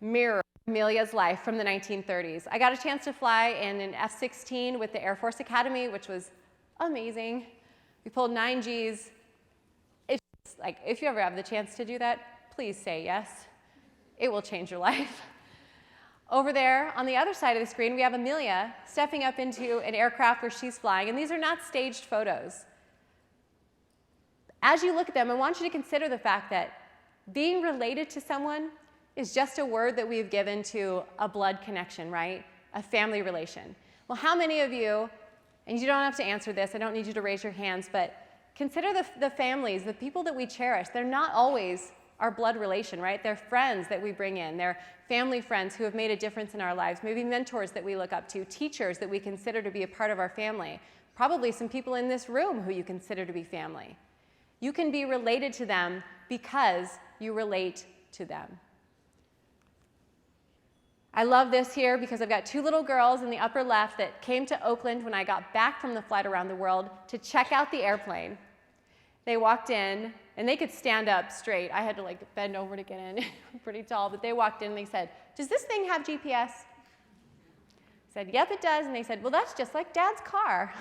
mirror Amelia's life from the 1930s. I got a chance to fly in an F-16 with the Air Force Academy, which was amazing. We pulled 9 Gs. If you ever have the chance to do that, please say yes. It will change your life. Over there, on the other side of the screen, we have Amelia stepping up into an aircraft where she's flying, and these are not staged photos. As you look at them, I want you to consider the fact that being related to someone is just a word that we've given to a blood connection, right? A family relation. Well, how many of you, and you don't have to answer this, I don't need you to raise your hands, but consider the families, the people that we cherish. They're not always our blood relation, right? They're friends that we bring in. They're family friends who have made a difference in our lives, maybe mentors that we look up to, teachers that we consider to be a part of our family, probably some people in this room who you consider to be family. You can be related to them because you relate to them. I love this here because I've got 2 little girls in the upper left that came to Oakland when I got back from the flight around the world to check out the airplane. They walked in, and they could stand up straight. I had to bend over to get in. I'm pretty tall, but they walked in and they said, "Does this thing have GPS?" I said, "Yep, it does." And they said, "Well, that's just like Dad's car."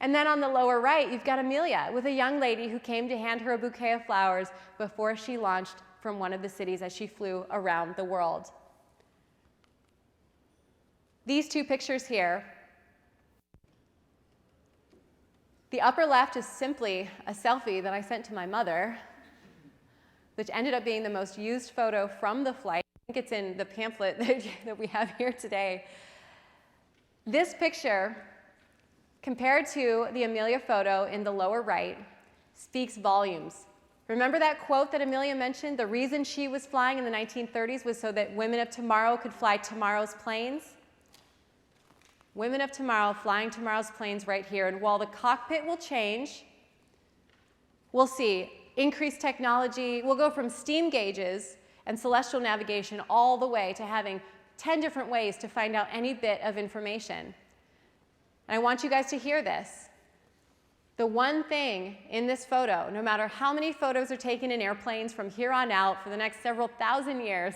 And then on the lower right, you've got Amelia with a young lady who came to hand her a bouquet of flowers before she launched from one of the cities as she flew around the world. These 2 pictures here, the upper left is simply a selfie that I sent to my mother, which ended up being the most used photo from the flight. I think it's in the pamphlet that we have here today. This picture, compared to the Amelia photo in the lower right, speaks volumes. Remember that quote that Amelia mentioned? The reason she was flying in the 1930s was so that women of tomorrow could fly tomorrow's planes. Women of tomorrow flying tomorrow's planes right here. And while the cockpit will change, we'll see increased technology. We'll go from steam gauges and celestial navigation all the way to having 10 different ways to find out any bit of information. And I want you guys to hear this. The one thing in this photo, no matter how many photos are taken in airplanes from here on out for the next several thousand years,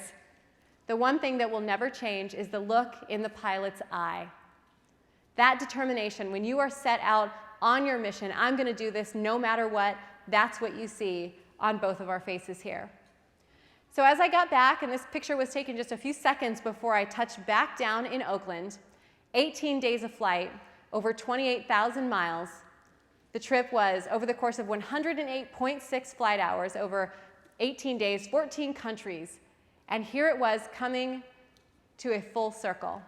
the one thing that will never change is the look in the pilot's eye. That determination, when you are set out on your mission, I'm going to do this no matter what, that's what you see on both of our faces here. So as I got back, and this picture was taken just a few seconds before I touched back down in Oakland, 18 days of flight, over 28,000 miles. The trip was over the course of 108.6 flight hours, over 18 days, 14 countries. And here it was coming to a full circle.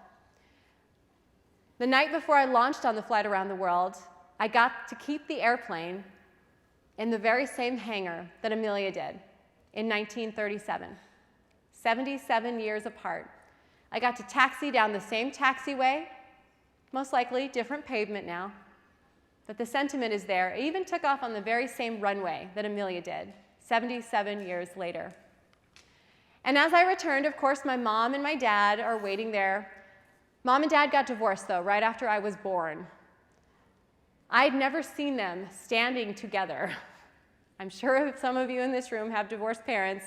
The night before I launched on the flight around the world, I got to keep the airplane in the very same hangar that Amelia did in 1937, 77 years apart. I got to taxi down the same taxiway, most likely different pavement now, but the sentiment is there. I even took off on the very same runway that Amelia did, 77 years later. And as I returned, of course, my mom and my dad are waiting there. Mom and Dad got divorced, though, right after I was born. I'd never seen them standing together. I'm sure some of you in this room have divorced parents,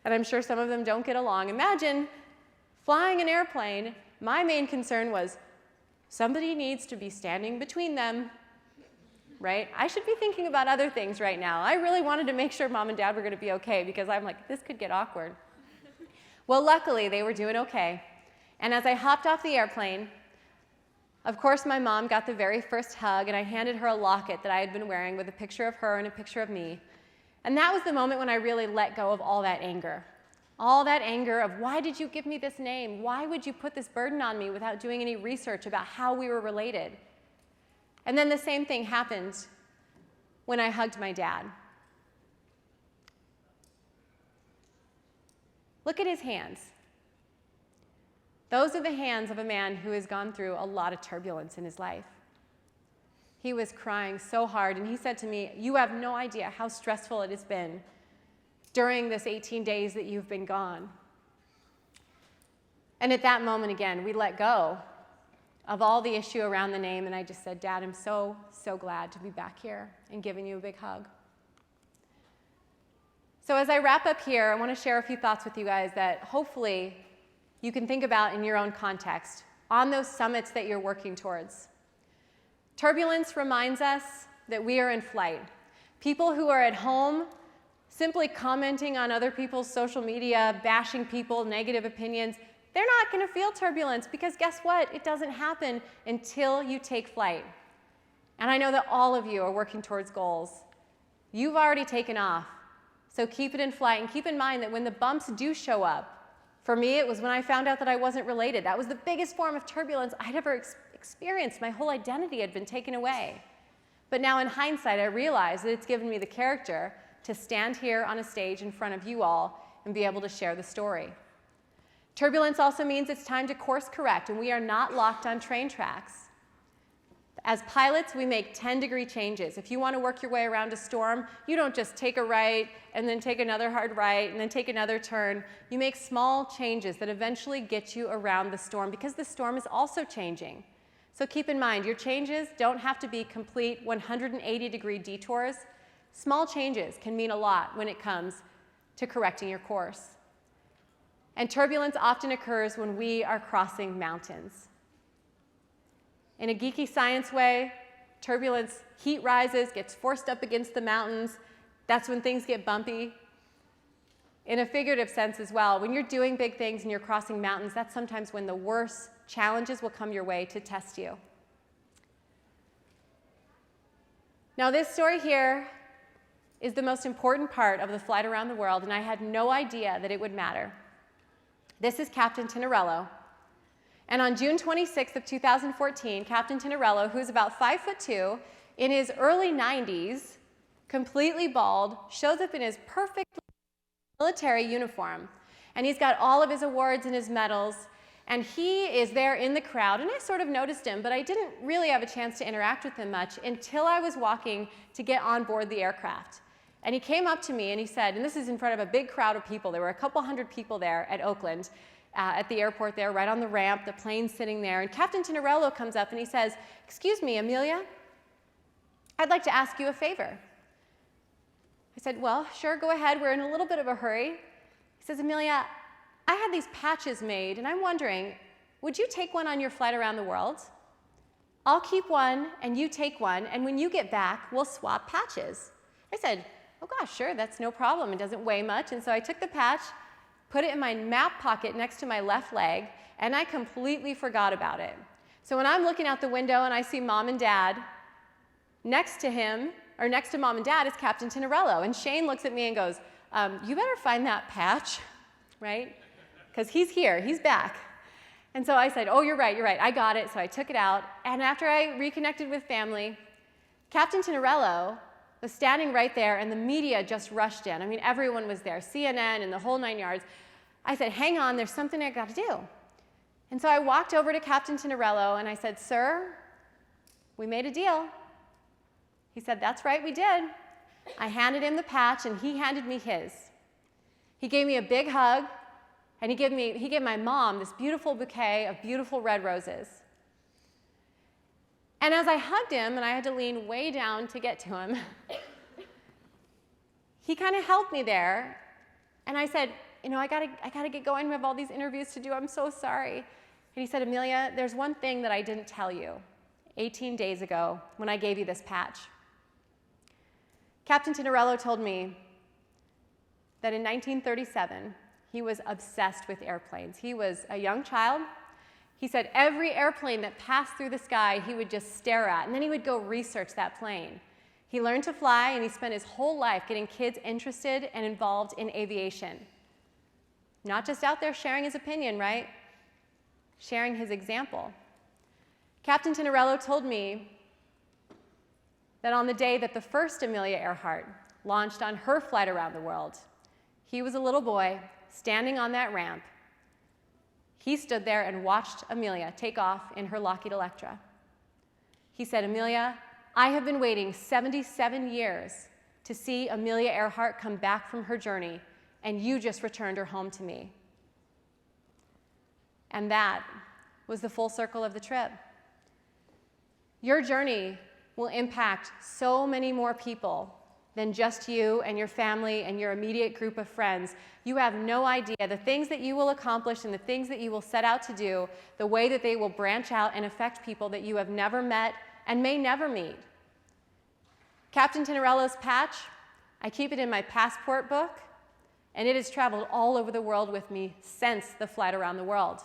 and I'm sure some of them don't get along. Imagine flying an airplane. My main concern was somebody needs to be standing between them, right? I should be thinking about other things right now. I really wanted to make sure Mom and Dad were going to be okay because I'm like, this could get awkward. Well, luckily, they were doing okay. And as I hopped off the airplane, of course, my mom got the very first hug, and I handed her a locket that I had been wearing with a picture of her and a picture of me. And that was the moment when I really let go of all that anger. All that anger of, why did you give me this name? Why would you put this burden on me without doing any research about how we were related? And then the same thing happened when I hugged my dad. Look at his hands. Those are the hands of a man who has gone through a lot of turbulence in his life. He was crying so hard, and he said to me, "You have no idea how stressful it has been during this 18 days that you've been gone." And at that moment, again, we let go of all the issue around the name, and I just said, Dad, I'm so, so glad to be back here and giving you a big hug. So as I wrap up here, I want to share a few thoughts with you guys that hopefully you can think about in your own context on those summits that you're working towards. Turbulence reminds us that we are in flight. People who are at home simply commenting on other people's social media, bashing people, negative opinions, they're not going to feel turbulence because guess what? It doesn't happen until you take flight. And I know that all of you are working towards goals. You've already taken off. So keep it in flight and keep in mind that when the bumps do show up, for me it was when I found out that I wasn't related. That was the biggest form of turbulence I'd ever experienced. My whole identity had been taken away. But now in hindsight, I realize that it's given me the character to stand here on a stage in front of you all and be able to share the story. Turbulence also means it's time to course correct, and we are not locked on train tracks. As pilots, we make 10-degree changes. If you want to work your way around a storm, you don't just take a right and then take another hard right and then take another turn. You make small changes that eventually get you around the storm because the storm is also changing. So keep in mind, your changes don't have to be complete 180-degree detours. Small changes can mean a lot when it comes to correcting your course. And turbulence often occurs when we are crossing mountains. In a geeky science way, turbulence, heat rises, gets forced up against the mountains. That's when things get bumpy. In a figurative sense as well, when you're doing big things and you're crossing mountains, that's sometimes when the worst challenges will come your way to test you. Now, this story here is the most important part of the flight around the world, and I had no idea that it would matter. This is Captain Tinarello. And on June 26th of 2014, Captain Tinarello, who's about 5'2", in his early 90s, completely bald, shows up in his perfect military uniform. And he's got all of his awards and his medals, and he is there in the crowd. And I sort of noticed him, but I didn't really have a chance to interact with him much until I was walking to get on board the aircraft. And he came up to me and he said, and this is in front of a big crowd of people. There were a couple hundred people there at Oakland, at the airport there, right on the ramp, the plane's sitting there. And Captain Tinarello comes up and he says, "Excuse me, Amelia, I'd like to ask you a favor." I said, "Well, sure, go ahead. We're in a little bit of a hurry." He says, "Amelia, I had these patches made, and I'm wondering, would you take one on your flight around the world? I'll keep one, and you take one, and when you get back, we'll swap patches." I said, "Oh gosh, sure, that's no problem. It doesn't weigh much." And so I took the patch, put it in my map pocket next to my left leg, and I completely forgot about it. So when I'm looking out the window and I see Mom and Dad, next to him, or next to Mom and Dad, is Captain Tinarello. And Shane looks at me and goes, "You better find that patch," right? Because he's here, he's back. And so I said, "Oh, you're right, I got it." So I took it out, and after I reconnected with family, Captain Tinarello was standing right there, and the media just rushed in. I mean, everyone was there, CNN and the whole 9 yards. I said, "Hang on, there's something I got to do." And so I walked over to Captain Tinarello, and I said, "Sir, we made a deal." He said, "That's right, we did." I handed him the patch, and he handed me his. He gave me a big hug, and he gave my mom this beautiful bouquet of beautiful red roses. And as I hugged him, and I had to lean way down to get to him, he kind of held me there, and I said, "You know, I gotta get going. We have all these interviews to do. I'm so sorry." And he said, "Amelia, there's one thing that I didn't tell you 18 days ago when I gave you this patch." Captain Tinarello told me that in 1937, he was obsessed with airplanes. He was a young child. He said every airplane that passed through the sky, he would just stare at, and then he would go research that plane. He learned to fly, and he spent his whole life getting kids interested and involved in aviation. Not just out there sharing his opinion, right? Sharing his example. Captain Tinarello told me that on the day that the first Amelia Earhart launched on her flight around the world, he was a little boy standing on that ramp. He stood there and watched Amelia take off in her Lockheed Electra. He said, "Amelia, I have been waiting 77 years to see Amelia Earhart come back from her journey, and you just returned her home to me." And that was the full circle of the trip. Your journey will impact so many more people than just you and your family and your immediate group of friends. You have no idea the things that you will accomplish and the things that you will set out to do, the way that they will branch out and affect people that you have never met and may never meet. Captain Tinarello's patch, I keep it in my passport book, and it has traveled all over the world with me since the flight around the world.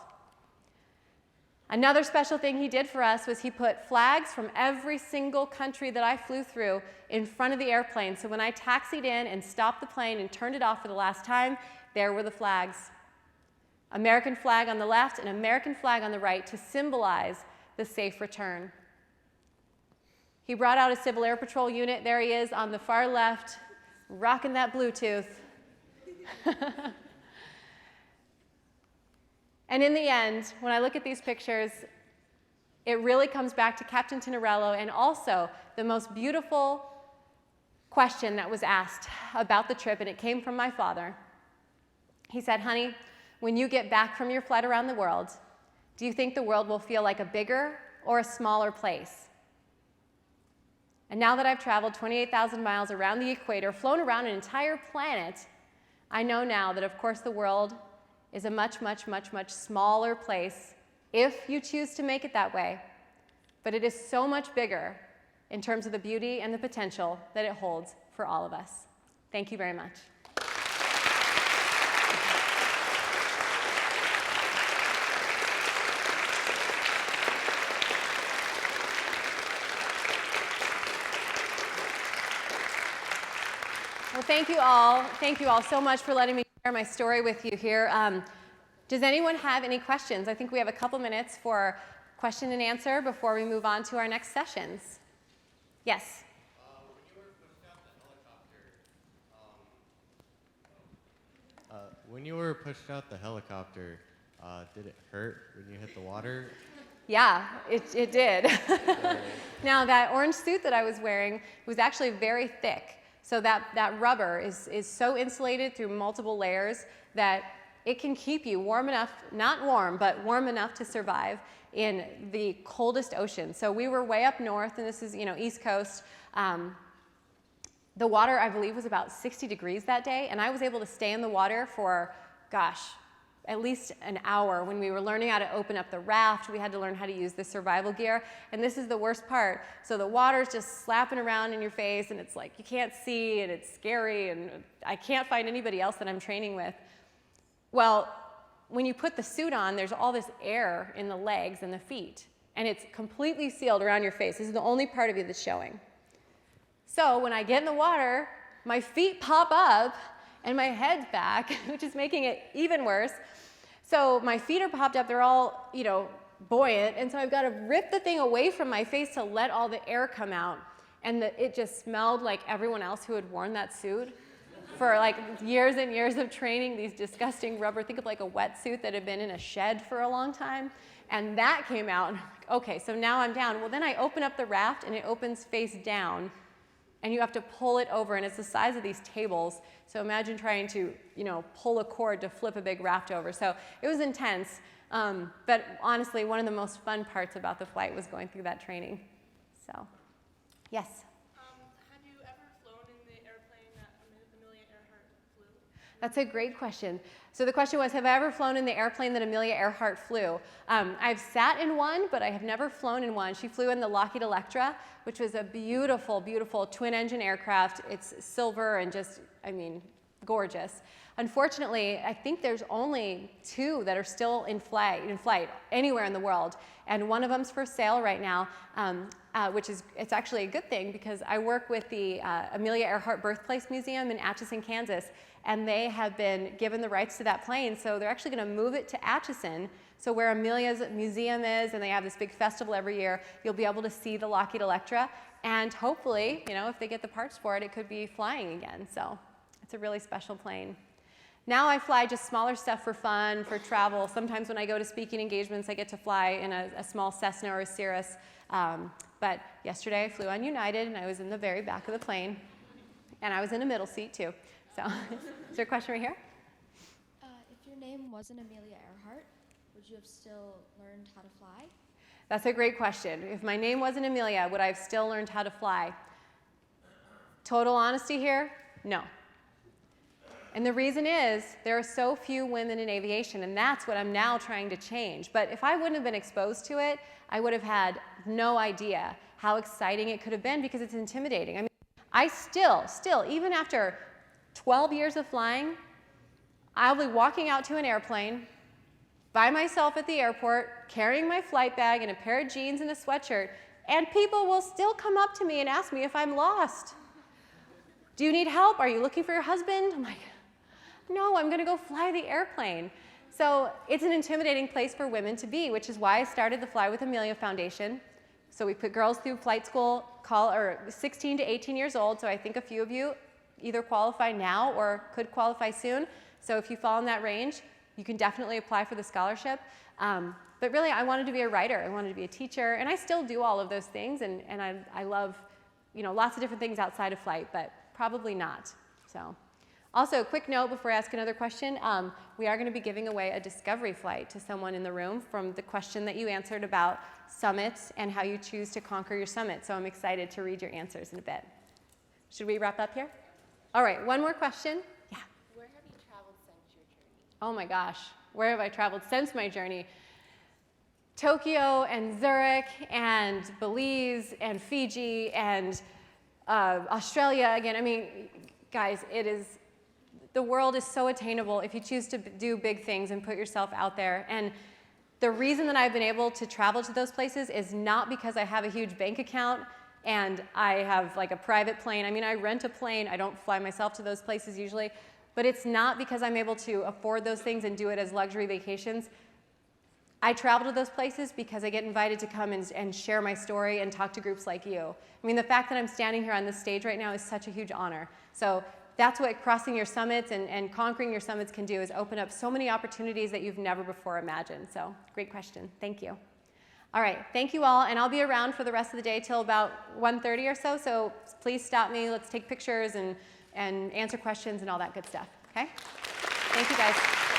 Another special thing he did for us was he put flags from every single country that I flew through in front of the airplane. So when I taxied in and stopped the plane and turned it off for the last time, there were the flags. American flag on the left and American flag on the right to symbolize the safe return. He brought out a Civil Air Patrol unit. There he is on the far left, rocking that Bluetooth. And in the end, when I look at these pictures, it really comes back to Captain Tinarello and also the most beautiful question that was asked about the trip, and it came from my father. He said, "Honey, when you get back from your flight around the world, do you think the world will feel like a bigger or a smaller place?" And now that I've traveled 28,000 miles around the equator, flown around an entire planet, I know now that, of course, the world is a much, much, much, much smaller place if you choose to make it that way. But it is so much bigger in terms of the beauty and the potential that it holds for all of us. Thank you very much. Well, thank you all. Thank you all so much for letting me share my story with you here. Does anyone have any questions? I think we have a couple minutes for question and answer before we move on to our next sessions. Yes? When you were pushed out the helicopter, did it hurt when you hit the water? Yeah, it did. Now, that orange suit that I was wearing was actually very thick. So that rubber is so insulated through multiple layers that it can keep you warm enough, not warm, but warm enough to survive in the coldest ocean. So we were way up north, and this is, East Coast. The water, I believe, was about 60 degrees that day, and I was able to stay in the water for, at least an hour. When we were learning how to open up the raft, we had to learn how to use the survival gear, and this is the worst part. So the water's just slapping around in your face, and it's like you can't see, and it's scary, and I can't find anybody else that I'm training with. Well, when you put the suit on, there's all this air in the legs and the feet, and it's completely sealed around your face. This is the only part of you that's showing. So when I get in the water, my feet pop up, and my head's back, which is making it even worse. So my feet are popped up, they're all, buoyant, and so I've got to rip the thing away from my face to let all the air come out. And it just smelled like everyone else who had worn that suit for like years and years of training, these disgusting rubber, think of like a wetsuit that had been in a shed for a long time. And that came out, and I'm like, okay, so now I'm down. Well, then I open up the raft, and it opens face down, and you have to pull it over, and it's the size of these tables. So imagine trying to, pull a cord to flip a big raft over. So it was intense, but honestly, one of the most fun parts about the flight was going through that training. So, yes? Have you ever flown in the airplane that Amelia Earhart flew? That's a great question. So the question was, have I ever flown in the airplane that Amelia Earhart flew? I've sat in one, but I have never flown in one. She flew in the Lockheed Electra, which was a beautiful, beautiful twin-engine aircraft. It's silver and just, gorgeous. Unfortunately, I think there's only 2 that are still in flight anywhere in the world, and one of them's for sale right now, it's actually a good thing because I work with the Amelia Earhart Birthplace Museum in Atchison, Kansas, and they have been given the rights to that plane, so they're actually going to move it to Atchison. So where Amelia's museum is, and they have this big festival every year, you'll be able to see the Lockheed Electra, and hopefully, if they get the parts for it, it could be flying again. So it's a really special plane. Now I fly just smaller stuff for fun, for travel. Sometimes when I go to speaking engagements, I get to fly in a small Cessna or a Cirrus. But yesterday I flew on United, and I was in the very back of the plane, and I was in a middle seat too. So, is there a question right here? If your name wasn't Amelia Earhart, would you have still learned how to fly? That's a great question. If my name wasn't Amelia, would I have still learned how to fly? Total honesty here, no. And the reason is there are so few women in aviation, and that's what I'm now trying to change. But if I wouldn't have been exposed to it, I would have had no idea how exciting it could have been, because it's intimidating. I mean, I still, even after 12 years of flying, I'll be walking out to an airplane by myself at the airport, carrying my flight bag and a pair of jeans and a sweatshirt, and people will still come up to me and ask me if I'm lost. Do you need help? Are you looking for your husband? I'm like, no, I'm going to go fly the airplane. So it's an intimidating place for women to be, which is why I started the Fly With Amelia Foundation. So we put girls through flight school, 16 to 18 years old, so I think a few of you either qualify now or could qualify soon. So if you fall in that range, you can definitely apply for the scholarship. But really, I wanted to be a writer. I wanted to be a teacher, and I still do all of those things, and I love, lots of different things outside of flight, but probably not. So. Also, a quick note before I ask another question, we are going to be giving away a discovery flight to someone in the room from the question that you answered about summits and how you choose to conquer your summit. So I'm excited to read your answers in a bit. Should we wrap up here? All right, one more question. Yeah. Where have you traveled since your journey? Oh my gosh, where have I traveled since my journey? Tokyo and Zurich and Belize and Fiji and Australia again. I mean, guys, the world is so attainable if you choose to do big things and put yourself out there. And the reason that I've been able to travel to those places is not because I have a huge bank account and I have like a private plane. I mean, I rent a plane. I don't fly myself to those places usually. But it's not because I'm able to afford those things and do it as luxury vacations. I travel to those places because I get invited to come and share my story and talk to groups like you. I mean, the fact that I'm standing here on this stage right now is such a huge honor. So that's what crossing your summits and conquering your summits can do, is open up so many opportunities that you've never before imagined. So great question. Thank you. All right, thank you all. And I'll be around for the rest of the day till about 1:30 or so. So please stop me. Let's take pictures and answer questions and all that good stuff. Okay? Thank you, guys.